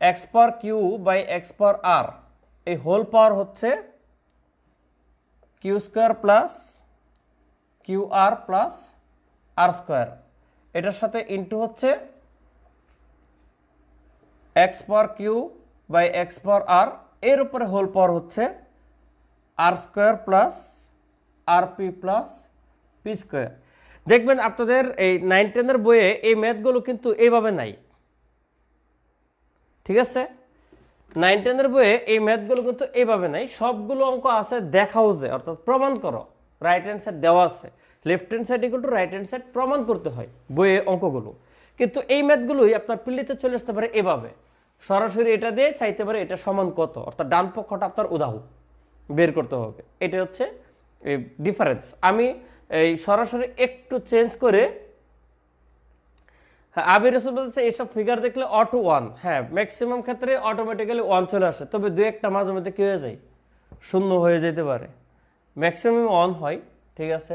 X power Q by X power R, এই হোল পাওয়ার হচ্ছে Q square plus Q R plus R square, এটার সাথে ইন্টু হচ্ছে X power Q by X power R, এর উপরে হোল পাওয়ার হচ্ছে R square plus R P plus P square. দেখবেন আপনাদের এই 9-10 বইয়ে এই ম্যাথগুলো কিন্তু এইভাবে নাই, ঠিক আছে? 9-10 বইয়ে এই ম্যাথগুলো কিন্তু এইভাবে নাই, সবগুলো অঙ্ক আছে দেখাও যে, অর্থাৎ প্রমাণ করো, রাইট হ্যান্ড সাইড দেওয়া আছে, left hand side equal to right hand side প্রমাণ করতে হয় বইয়ে অঙ্কগুলো। কিন্তু এই ম্যাথগুলোই আপনার পিলিতে চলে আসতে পারে এভাবে, সরাসরি এটা দিয়ে চাইতে পারে এটা সমান কত, অর্থাৎ ডান পক্ষটা আপনার উদাহু বের করতে হবে। এটা হচ্ছে ডিফারেন্স। আমি এই সরাসরি একটু চেঞ্জ করে, হ্যাঁ আবির রসুল বলছে এইসব ফিগার দেখলে অটো 1, হ্যাঁ ম্যাক্সিমাম ক্ষেত্রে অটোমেটিক্যালি 1 চলে আসে, তবে দু একটা মাঝে মধ্যে কি হয়ে যায়, শূন্য হয়ে যেতে পারে, ম্যাক্সিমাম 1 হয়, ঠিক আছে?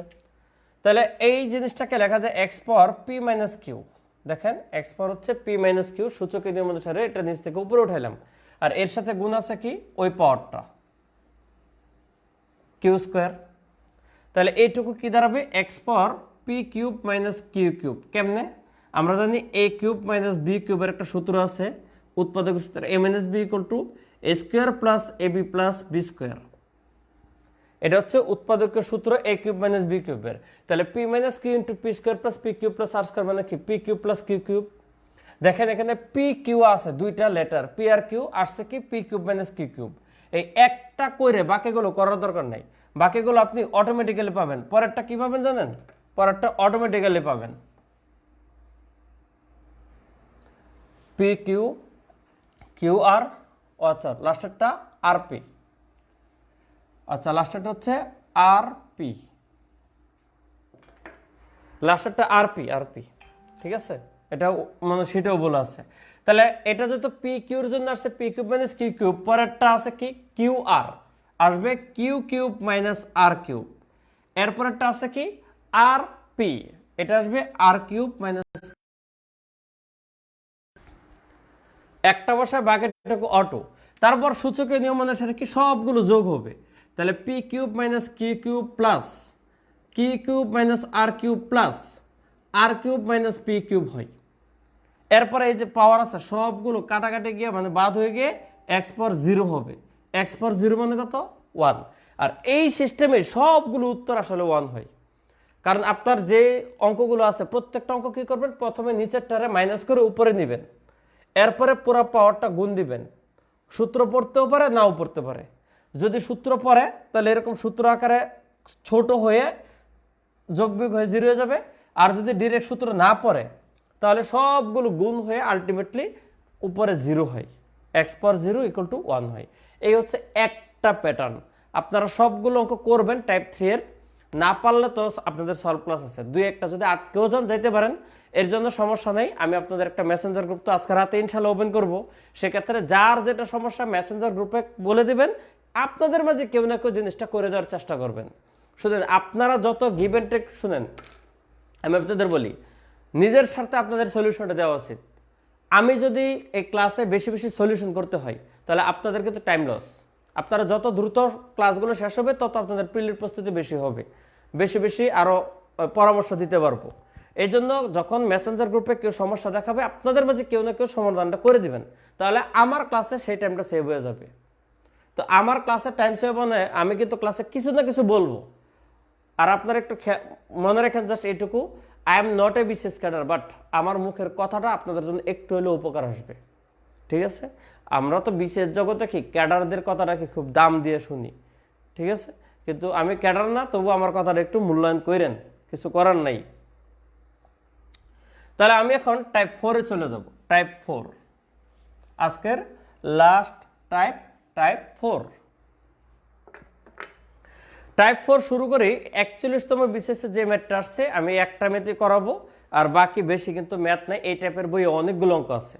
তাহলে এই জিনিসটাকে লেখা যায় x power P minus Q. দেখেন এক্স পাওয়ার হচ্ছে পি মাইনাস কিউ, সূচকের নিয়ম অনুসারে এটা নিচ থেকে উপরে উঠাইলাম, আর এর সাথে গুণ আছে কি ওই পাওয়ারটা কিউ স্কোয়ার। তাহলে এইটুকু কি দাঁড়াবে, X power P cube minus Q cube. কেমনে? আমরা জানি এ কিউব মাইনাস বি কিউবের একটা সূত্র আছে, উৎপাদক সূত্র, A minus B equal to A square plus A B plus B square. এটা হচ্ছে উৎপাদকের সূত্র এ কিউব মাইনাস বি কিউবের। তাহলে P minus Q into P square plus P cube plus R square মানে কি P cube plus Q cube. দেখেন এখানে P Q আছে, দুইটা লেটার পি আর কিউ, আসছে কি P cube minus Q cube. এই একটা করে বাকিগুলো করার দরকার নাই, বাকিগুলো আপনি অটোমেটিক্যালি পাবেন। পরেরটা কি পাবেন জানেন? পরেরটা অটোমেটিক্যালি পাবেন পি কিউ কিউ আর, আচ্ছা লাস্টেরটা আর পি, আচ্ছা লাস্টেরটা হচ্ছে আর পি, লাস্টেরটা আর পি আর পি, ঠিক আছে? এটা মানে সেটাও বলা আছে। তাহলে এটা যেহেতু পি কিউর জন্য আসছে P cube minus Q cube, পরেরটা আছে কি কিউ আর, আসবে Q cube minus R cube. এরপরেরটা আছে কি আর পি, এটা আসবে আর কিউব মাইনাস, একটা বসায় বাকিটাকে অটো, তারপর সূচকের নিয়ম অনুসারে কি সবগুলো যোগ হবে। তাহলে P cube minus Q cube plus Q cube minus R cube plus R cube minus P cube হয়। এরপরে এই যে পাওয়ার আছে সবগুলো কাটাকাটি গিয়ে মানে বাদ হয়ে গিয়ে এক্স পাওয়ার 0 হবে। এক্স পাওয়ার 0 মানে কত? 1। আর এই সিস্টেমে সবগুলো উত্তর আসলে 1 হয়, কারণ আপনার যে অঙ্কগুলো আছে প্রত্যেকটা অঙ্ক কি করবেন, প্রথমে নিচেরটারে মাইনাস করে উপরে নেবেন, এরপরে পুরো পাওয়ারটা গুণ দিবেন। সূত্র পড়তেও পারে নাও পড়তে পারে, যদি সূত্র পড়ে তাহলে এরকম সূত্র আকারে ছোট হয়ে যোগ বিয়োগ হয়ে 0 হয়ে যাবে, আর যদি ডিরেক্ট সূত্র না পড়ে তাহলে সবগুলো গুণ হয়ে আলটিমেটলি উপরে 0 হয়, এক্স পাওয়ার 0 ইকুয়াল টু 1 হয়। এই হচ্ছে একটা প্যাটার্ন। আপনারা সবগুলো অঙ্ক করবেন টাইপ 3 এর, না পারলে তো আপনাদের সলভ ক্লাস আছে, দুই একটা যদি আটকেও যান যাইতে পারেন, এর জন্য সমস্যা নেই। আমি আপনাদের একটা মেসেঞ্জার গ্রুপ তো আজকে রাতে ইনশাল্লাহ ওপেন করব, সেক্ষেত্রে যার যেটা সমস্যা মেসেঞ্জার গ্রুপে বলে দিবেন, আপনাদের মাঝে কেউ না কেউ জিনিসটা করে দেওয়ার চেষ্টা করবেন। শুধু আপনারা যত গিভ এন্ড টেক শুনেন, আমি আপনাদের বলি নিজের স্বার্থে আপনাদের সলিউশনটা দেওয়া উচিত। আমি যদি এই ক্লাসে বেশি বেশি সলিউশন করতে হয় তাহলে আপনাদের কিন্তু টাইম লস, আপনারা যত দ্রুত ক্লাসগুলো শেষ হবে তত আপনাদের প্রিলির প্রস্তুতি বেশি হবে, বেশি বেশি আরও পরামর্শ দিতে পারবো। এই জন্য যখন মেসেঞ্জার গ্রুপে কেউ সমস্যা দেখাবে আপনাদের মাঝে কেউ না কেউ সমাধানটা করে দিবেন, তাহলে আমার ক্লাসে সেই টাইমটা সেভ হয়ে যাবে। তো আমার ক্লাসে টাইম সেভ মানে আমি কিন্তু ক্লাসে কিছু না কিছু বলবো, আর আপনারা একটু মনে রাখেন জাস্ট এইটুকু, I am not a BCS cadre, but আমার মুখের কথাটা আপনাদের জন্য একটু হলেও উপকার আসবে, ঠিক আছে? আমরা তো বিশেষ জগতে কি ক্যাডারদের কথাটা কি খুব দাম দিয়ে শুনি, ঠিক আছে, কিন্তু আমি ক্যাডার না, তবু আমার কথাটা একটু মূল্যায়ন করেন, কিছু করার নাই। তাহলে আমি এখন টাইপ 4-এ চলে যাব। টাইপ 4 আজকের লাস্ট টাইপ, টাইপ 4। টাইপ 4 শুরু করি। 41তম বিসিএসে যে ম্যাথটা আসছে আমি একটা ম্যাথই করাবো, আর বাকি বেশি কিন্তু ম্যাথ নাই। এই টাইপের বইয়ে অনেকগুলো অঙ্ক আছে,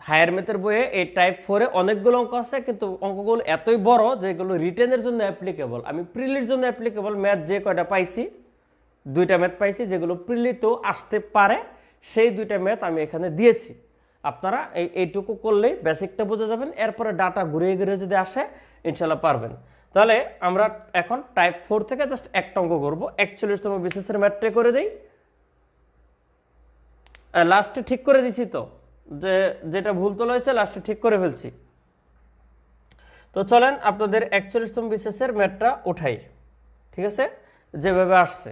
হায়ার ম্যাথের বইয়ে এই টাইপ 4-এ অনেকগুলো অঙ্ক আছে, কিন্তু অঙ্কগুলো এতই বড় যেগুলো রিটেনের জন্য অ্যাপ্লিকেবল। আমি প্রিলির জন্য অ্যাপ্লিকেবল ম্যাথ যে কয়টা পাইছি, 2টা ম্যাথ পাইছি যেগুলো প্রিলিতেও আসতে পারে, সেই 2টা ম্যাথ আমি এখানে দিয়েছি। আপনারা এইটুকু করলেই বেসিকটা বুঝে যাবেন, এরপরে ডাটা ঘুরিয়ে ঘুরিয়ে যদি আসে ইনশাল্লাহ পারবেন। তাহলে আমরা এখন টাইপ 4 থেকে জাস্ট একটা অঙ্ক করবো। 41তম বিসিএসের ম্যাথটা করে দিই। লাস্টে ঠিক করে দিছি তো, যেটা ভুল তোলা হয়েছে লাস্টে ঠিক করে ফেলছি। তো চলেন আপনাদের 41তম বিসিএসের ম্যাথটা উঠাই, ঠিক আছে, যেভাবে আসছে।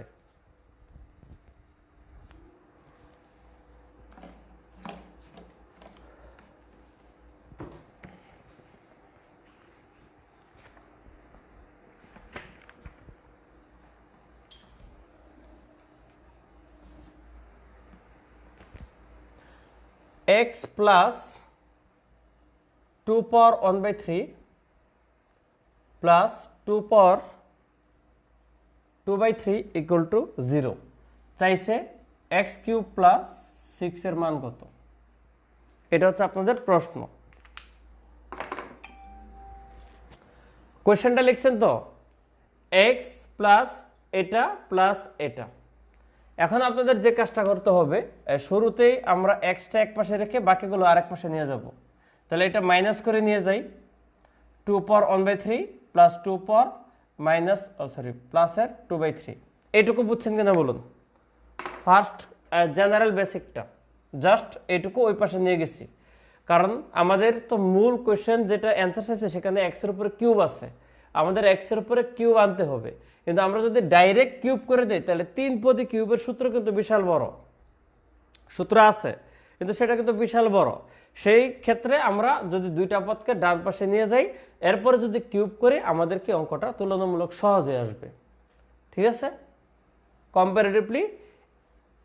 x plus 2 power 1/3 plus 2 power 2/3 equal to 0 চাইছে। x কিউব প্লাস 6 এর মান কত? এটা হচ্ছে আপনাদের প্রশ্ন। কোশ্চেনটা লিখছেন তো, x প্লাস এটা প্লাস এটা। এখন আপনাদের যে কাজটা করতে হবে, শুরুতেই আমরা এক্সটা এক পাশে রেখে বাকিগুলো আরেক পাশে নিয়ে যাব। তাহলে এটা মাইনাস করে নিয়ে যাই, 2 পাওয়ার 1/3 প্লাস 2 পাওয়ার মাইনাস প্লাসের 2/3। এইটুকু বুঝছেন কিনা বলুন। ফার্স্ট জেনারেল বেসিকটা জাস্ট এইটুকু ওই পাশে নিয়ে গেছি, কারণ আমাদের তো মূল কোয়েশ্চেন যেটা অ্যান্সার চাইছে সেখানে এক্সের উপরে কিউব আছে, আমাদের এক্সের উপরে কিউব আনতে হবে। কিন্তু আমরা যদি ডাইরেক্ট কিউব করে দিই তাহলে 3 পদে কিউবের সূত্র কিন্তু বিশাল বড় সূত্র আছে, কিন্তু সেটা কিন্তু বিশাল বড়। সেই ক্ষেত্রে আমরা যদি 2টা পদকে ডান পাশে নিয়ে যাই, এরপরে যদি কিউব করি আমাদের কি অঙ্কটা তুলনামূলক সহজ হয়ে আসবে, ঠিক আছে, কম্পারেটিভলি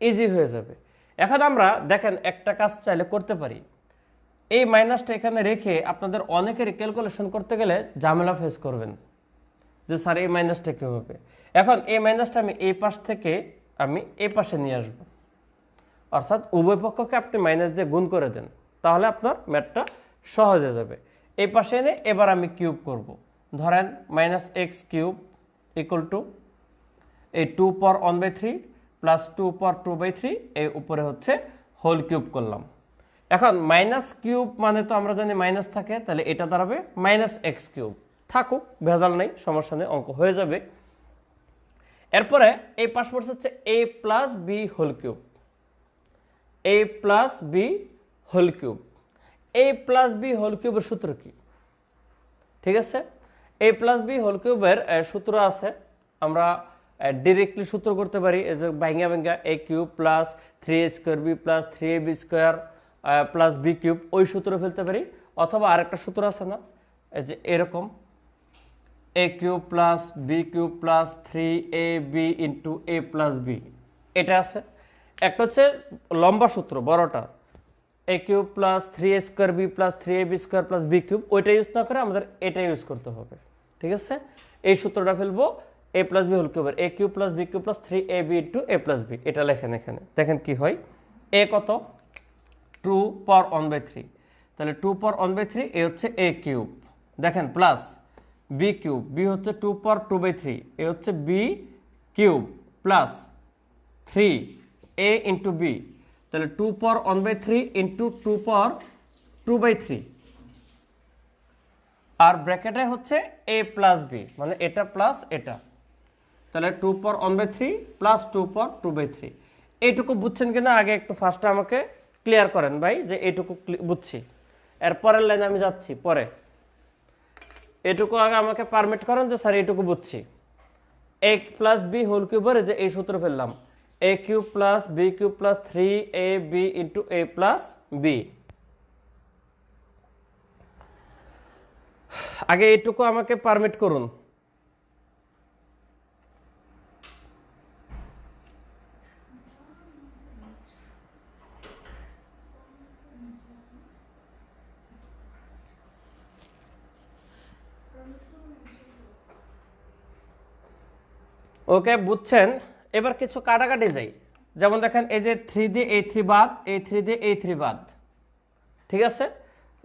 ইজি হয়ে যাবে। এখন আমরা দেখেন একটা কাজ চাইলে করতে পারি, এই মাইনাসটা এখানে রেখে আপনাদের অনেকেরই ক্যালকুলেশন করতে গেলে ঝামেলা ফেস করবেন যে স্যার এই মাইনাসটা কী হবে। এখন এই মাইনাসটা আমি এই পাশ থেকে আমি এই পাশে নিয়ে আসব, অর্থাৎ উভয় পক্ষকে আপনি মাইনাস দিয়ে গুণ করে দেন, তাহলে আপনার ম্যাথটা সহজ হয়ে যাবে। এই পাশে এনে এবার আমি কিউব করব। ধরেন minus x cube equal to এই 2 পাওয়ার 1/3 প্লাস 2 পাওয়ার 2/3, এই উপরে হচ্ছে হোল কিউব করলাম। এখন মাইনাস কিউব মানে তো আমরা জানি মাইনাস থাকে, তাহলে এটা দাঁড়াবে মাইনাস এক্স কিউব। থাকুক, ভেজাল নেই, সমস্যা নেই, অঙ্ক হয়ে যাবে। এরপরে এই পাশ পড়ছে হচ্ছে a plus B whole cube, a plus B whole cube. a plus B whole কিউবের সূত্র কি? ঠিক আছে, a প্লাস বি হোল কিউবের সূত্র আছে, আমরা ডিরেক্টলি সূত্র করতে পারি, এই যে ভাঙ্গা ভাঙ্গা a cube plus 3a square B plus 3ab square plus B cube, ওই সূত্র ফেলতে পারি। অথবা আরেকটা সূত্র আছে না, এই যে এরকম a cube plus B cube plus 3ab into a plus B, এটা আছে। একটা হচ্ছে লম্বা সূত্র বড়টা, a cube plus 3a square B plus 3ab square plus B cube, ওইটা ইউজ না করে আমাদের এটা ইউজ করতে হবে, ঠিক আছে। এই সূত্রটা ফেলবো a প্লাস বি হোল কিউবের, a cube plus B cube plus 3ab into a plus B, এটা লেখেন এখানে। দেখেন কি হয়, a কত 2 পাওয়ার 1/3, তাহলে 2 পাওয়ার 1/3 এ হচ্ছে a কিউব, দেখেন প্লাস বি কিউব, বি হচ্ছে 2 পাওয়ার 2/3, এ হচ্ছে b cube plus 3a into b, তাহলে 2 পাওয়ার 1/3 ইন্টু 2 পাওয়ার 2/3, আর ব্র্যাকেটে হচ্ছে a প্লাস বি, মানে এটা প্লাস এটা, তাহলে 2 পাওয়ার 1/3 প্লাস 2 পাওয়ার 2/3। এইটুকু বুঝছেন কিনা আগে একটু ফার্স্টে আমাকে ক্লিয়ার করেন ভাই, যে এইটুকু বুঝছি। এর পরের লাইনে আমি যাচ্ছি পরে, এটুকু আগে আমাকে পারমিট করেন যে স্যার এইটুকু বুঝছি। a প্লাস বি হোল কিউবের যে এই সূত্র ফেললাম, a cube plus B cube plus 3ab into a plus b. আগে এইটুকু আমাকে পারমিট করুন। ওকে, বুঝছেন? এবার কিছু কাটাকাটি যাই। যেমন দেখেন এই যে 3 দিয়ে এই 3 বাদ, এই 3 দিয়ে এই 3 বাদ, ঠিক আছে,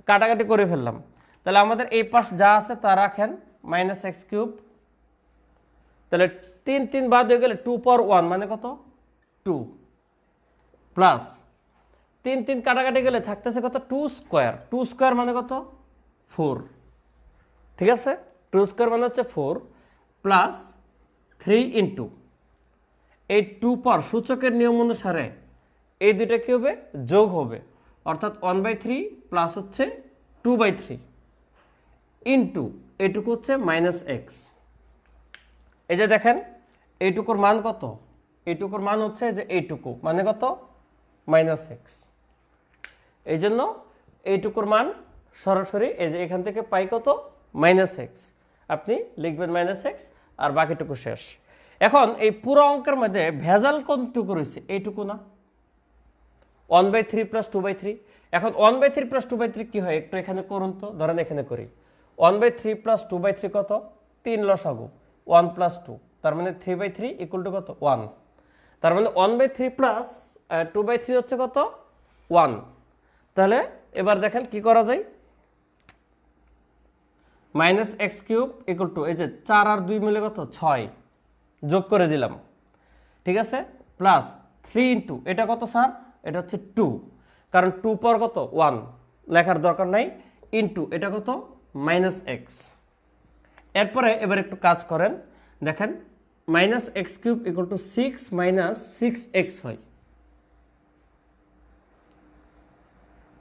কাটাকাটি করে ফেললাম। তাহলে আমাদের এই পাশ যা আছে তা রাখেন, -x³। তাহলে 3 3 বাদ হয়ে গেলে 2 পাওয়ার 1 মানে কত? 2 প্লাস 3 3 কাটাকাটি গেলে থাকতেছে কত? 2 স্কোয়ার। 2 স্কোয়ার মানে কত? 4। ঠিক আছে, 2 স্কোয়ার মানে হচ্ছে 4 প্লাস 3 ইন্টু এই 2 পাওয়ার সূচকের নিয়ম অনুসারে এই দুইটা কি হবে? যোগ হবে, অর্থাৎ 1/3 প্লাস হচ্ছে 2/3 ইন্টু এইটুকু হচ্ছে -x। এই যে দেখেন এইটুকুর মান কত? এইটুকুর মান হচ্ছে যে এইটুকু মানে কত? -x। এই জন্য এইটুকুর মান সরাসরি এই যে এখান থেকে পাই কত? -x। আপনি লিখবেন -x আর বাকিটুকু শেষ। এখন এই পুরো অঙ্কের মধ্যে ভেজাল কোনটুকু রয়েছে? এইটুকু না? 1/3 প্লাস 2/3। এখন 1/3 প্লাস 2/3 কি হয় একটু এখানে করুন তো, ধরেন এখানে করি। 1/3 প্লাস 2/3 কত? 3 লসাগু 1 প্লাস 2, তার মানে 3/3 ইকুয়াল টু কত? 1। তার মানে 1/3 প্লাস 2/3 হচ্ছে কত? 1। তাহলে এবার দেখেন কি করা যায়। -x³ ইকুয়াল টু এই যে 4 আর 2 মিলে কত? 6, যোগ করে দিলাম, ঠিক আছে, প্লাস 3 ইন্টু এটা কত স্যার? এটা হচ্ছে 2, কারণ 2 পর কত? 1 লেখার দরকার নাই, ইন্টু এটা কত? -x। এরপরে এবার একটু কাজ করেন, দেখেন -x³ ইকুয়াল টু 6 - 6x হয়।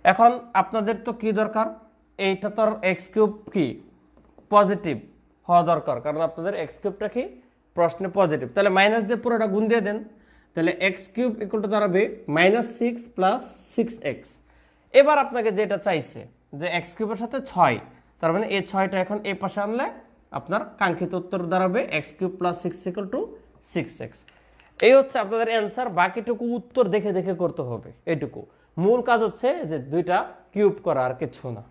এখন আপনাদের তো কি দরকার? এইটা তো x³ কি পজিটিভ হওয়া দরকার, কারণ আপনাদের x³ কি প্রশ্নে পজিটিভ। তাহলে মাইনাস দিয়ে পুরোটা গুণ দিয়ে দেন, তাহলে x³ ইকুয়াল টু দাঁড়াবে -6 প্লাস 6x। এবার আপনাকে যেটা চাইছে যে x³ এর সাথে 6, তার মানে এই 6টা এখন এই পাশে আনলে আপনার কাঙ্ক্ষিত উত্তর দাঁড়াবে x³ plus 6 equal to 6x। এই হচ্ছে আপনাদের অ্যান্সার। বাকিটুকু উত্তর দেখে দেখে করতে হবে, এইটুকু মূল কাজ হচ্ছে যে দুইটা কিউব করা, আর কিছু না।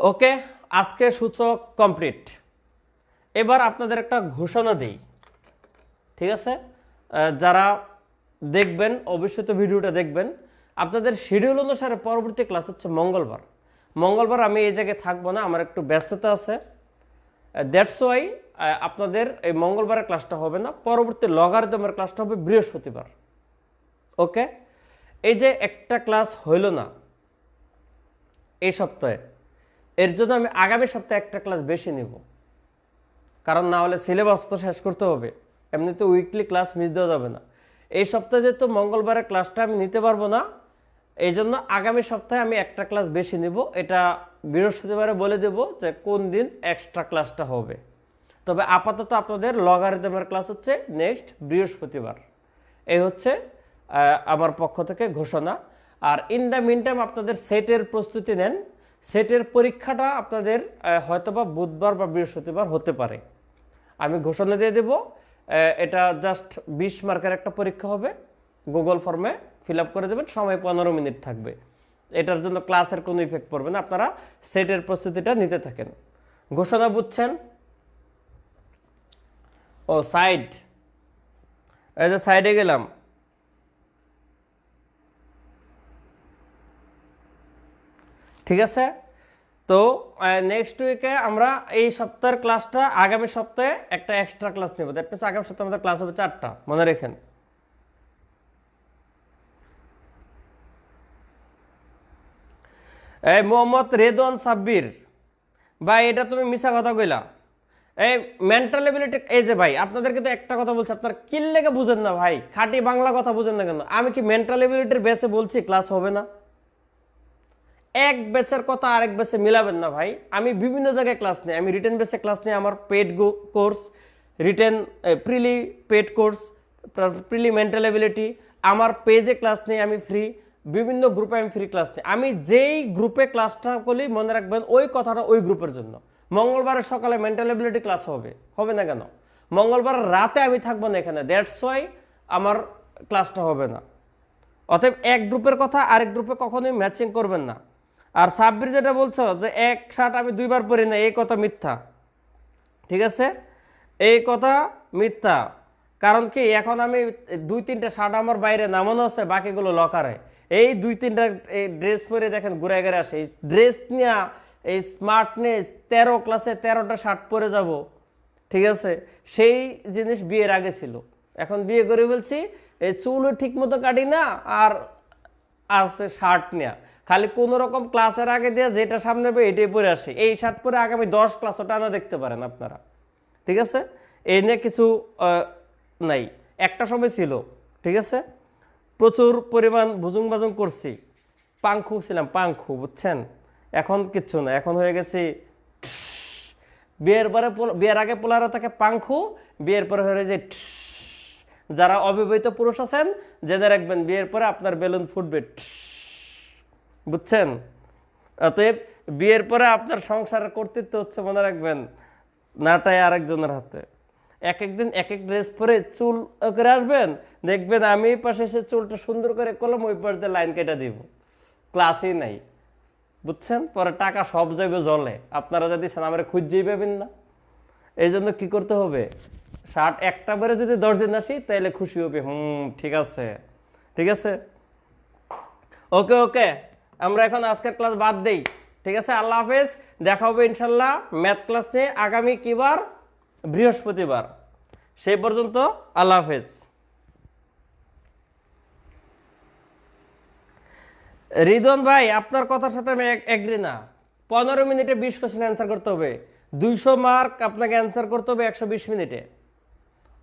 ওকে, আজকে সূচক কমপ্লিট। এবার আপনাদের একটা ঘোষণা দেই, ঠিক আছে? যারা দেখবেন অবশ্যই তো ভিডিওটা দেখবেন। আপনাদের শিডিউল অনুসারে পরবর্তী ক্লাস হচ্ছে মঙ্গলবার। মঙ্গলবার আমি এই জায়গায় থাকবো না, আমার একটু ব্যস্ততা আছে, দ্যাটস ওয়াই আপনাদের এই মঙ্গলবারের ক্লাসটা হবে না। পরবর্তী লগারিদমের ক্লাসটা হবে বৃহস্পতিবার। ওকে, এই যে একটা ক্লাস হইল না এই সপ্তাহে, এর জন্য আমি আগামী সপ্তাহে একটা ক্লাস বেশি নিব, কারণ না হলে সিলেবাস তো শেষ করতে হবে। এমনিতে উইকলি ক্লাস মিস দেওয়া যাবে না। এই সপ্তাহে যেহেতু মঙ্গলবারের ক্লাসটা আমি নিতে পারবো না, এই জন্য আগামী সপ্তাহে আমি একটা ক্লাস বেশি নিব। এটা বৃহস্পতিবারে বলে দেব যে কোন দিন এক্সট্রা ক্লাসটা হবে। তবে আপাতত আপনাদের লগারিদমের ক্লাস হচ্ছে নেক্সট বৃহস্পতিবার। এই হচ্ছে আমার পক্ষ থেকে ঘোষণা। আর ইন দ্য মিন টাইম আপনাদের সেটের প্রস্তুতি নেন। সেটের পরীক্ষাটা আপনাদের হয়তোবা বুধবার বা বৃহস্পতিবার হতে পারে, আমি ঘোষণা দিয়ে দেব। এটা জাস্ট 20 মার্কের একটা পরীক্ষা হবে, গুগল ফর্মে ফিল আপ করে দেবেন, সময় 15 মিনিট থাকবে। এটার জন্য ক্লাসের কোনো ইফেক্ট পড়বে না, আপনারা সেটের প্রস্তুতিটা নিতে থাকেন। ঘোষণা বুঝছেন? ও সাইড, এই যে সাইডে গেলাম, ঠিক আছে। তো নেক্সট উইকে আমরা এই সপ্তাহের ক্লাসটা আগামী সপ্তাহে একটা এক্সট্রা ক্লাস নেব। দ্যাট মিনস আগামী সপ্তাহে আমাদের ক্লাস হবে 4টা, মনে রাখেন। এই মোহাম্মদ রেদওয়ান সাব্বির ভাই, এটা তুমি মিছা কথা কইলা। এই মেন্টাল এবিলিটি, এই যে ভাই আপনাদেরকে তো একটা কথা বলছি, আপনারা কি লেগে বুঝেন না ভাই? খাঁটি বাংলা কথা বুঝেন না কেন? আমি কি মেন্টাল এবিলিটির বেসে বলছি ক্লাস হবে না? এক বেসের কথা আরেক বেসে মিলাবেন না ভাই। আমি বিভিন্ন জায়গায় ক্লাস নিই, আমি রিটেন বেসে ক্লাস নিই, আমার পেড কোর্স, রিটেন প্রিলি পেড কোর্স, প্রিলি মেন্টাল এবিলিটি, আমার পেজে ক্লাস নিই আমি ফ্রি, বিভিন্ন গ্রুপে আমি ফ্রি ক্লাস নিই। আমি যেই গ্রুপে ক্লাসটা করি মনে রাখবেন ওই কথাটা ওই গ্রুপের জন্য। মঙ্গলবারের সকালে মেন্টাল এবিলিটি ক্লাস হবে, হবে না কেন? মঙ্গলবার রাতে আমি থাকবো না এখানে, দ্যাটস ওয়াই আমার ক্লাসটা হবে না। অতএব এক গ্রুপের কথা আরেক গ্রুপে কখনোই ম্যাচিং করবেন না। আর সাব্বির যেটা বলছো যে এক শার্ট আমি দুইবার পরি না, এই কথা মিথ্যা, ঠিক আছে? এই কথা মিথ্যা। কারণ কি, এখন আমি 2-3টা শার্ট আমার বাইরে নামানো আছে, বাকিগুলো লকারে। এই 2-3টা ড্রেস পরে দেখেন ঘুরে ঘুরে আসে। এই ড্রেস নিয়ে এই স্মার্টনেস 13 ক্লাসে 13টা শার্ট পরে যাব, ঠিক আছে? সেই জিনিস বিয়ের আগে ছিল, এখন বিয়ে করে ফেলছি, এই চুলও ঠিক মতো কাটি না, আর আছে শার্ট নেয়া, খালি কোনো রকম ক্লাসের আগে দিয়ে যেটা সামনে হবে এটাই পরে আসে। এই শার্ট পরে আগামী 10 ক্লাসও টানা দেখতে পারেন আপনারা, ঠিক আছে? এই নিয়ে কিছু নাই, একটা সময় ছিল, ঠিক আছে? প্রচুর পরিমাণ ভুজুং বাজুং করছি, পাংখু ছিলাম, পাংখু, বুঝছেন? এখন কিচ্ছু না, এখন হয়ে গেছি বিয়ের পরে, বিয়ের আগে পোলারা থাকে পাংখু, বিয়ের পরে হয়ে যায়। যারা অবিবাহিত পুরুষ আছেন জেনে রাখবেন, বিয়ের পরে আপনার বেলুন ফুটবে, বুঝছেন? অতএব বিয়ের পরে আপনার সংসারের কর্তৃত্ব হচ্ছে, মনে রাখবেন, নাটায় আরেকজনের হাতে। এক একদিন এক এক ড্রেস পরে চুল করে আসবেন, দেখবেন আমি এই পাশে এসে চুলটা সুন্দর করে করলাম, ওই পাশ দিয়ে লাইন কেটে দিব, ক্লাসই নাই, বুঝছেন? পরে টাকা সব যাবে জলে, আপনারা যদি আমার খুঁজেই পাবেন না। এই জন্য কি করতে হবে, শার্ট একটা বেড়ে যদি 10 দিন আসি তাহলে খুশি হবে, ঠিক আছে, ঠিক আছে, ওকে ওকে। আমরা এখন আজকের ক্লাস বাদ দেই, ঠিক আছে? আল্লাহ হাফেজ, দেখা হবে ইনশাল্লাহ ম্যাথ ক্লাস নিয়ে আগামী কিবার, বৃহস্পতিবার। সেই পর্যন্ত আল্লাহ হাফেজ। রিদওয়ান ভাই, আপনার কথার সাথে আমি এগ্রি না। 15 মিনিটে 20 কোশ্চেন অ্যান্সার করতে হবে, 200 মার্ক আপনাকে অ্যান্সার করতে হবে 120 মিনিটে।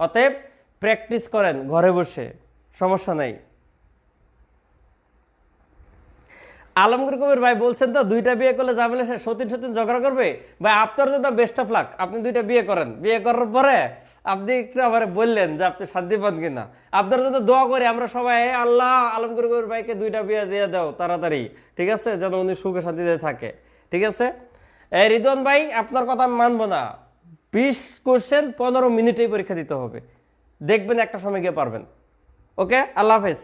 অতএব প্র্যাকটিস করেন ঘরে বসে, সমস্যা নাই। আলমগীর কবির ভাই বলছেন তো 2টা বিয়ে করলে জামিলে সে সতীন সতীন ঝগড়া করবে। ভাই আপনার জন্য বেস্ট অফ লাক, আপনি 2টা বিয়ে করেন, বিয়ে করার পরে আপনি একটু আবার বললেন যে আপনি শান্তি পান কিনা। আপনার জন্য দোয়া করি আমরা সবাই, আল্লাহ আলমগীর কবির ভাইকে 2টা বিয়ে দিয়ে দাও তাড়াতাড়ি, ঠিক আছে? যেন উনি সুখে শান্তিতে থাকে, ঠিক আছে? এই রিদওয়ান ভাই, আপনার কথা আমি মানবো না। 20 কোশ্চেন 15 মিনিটেই পরীক্ষা দিতে হবে, দেখবেন একটা সময় গিয়ে পারবেন। ওকে, আল্লাহ হাফেজ।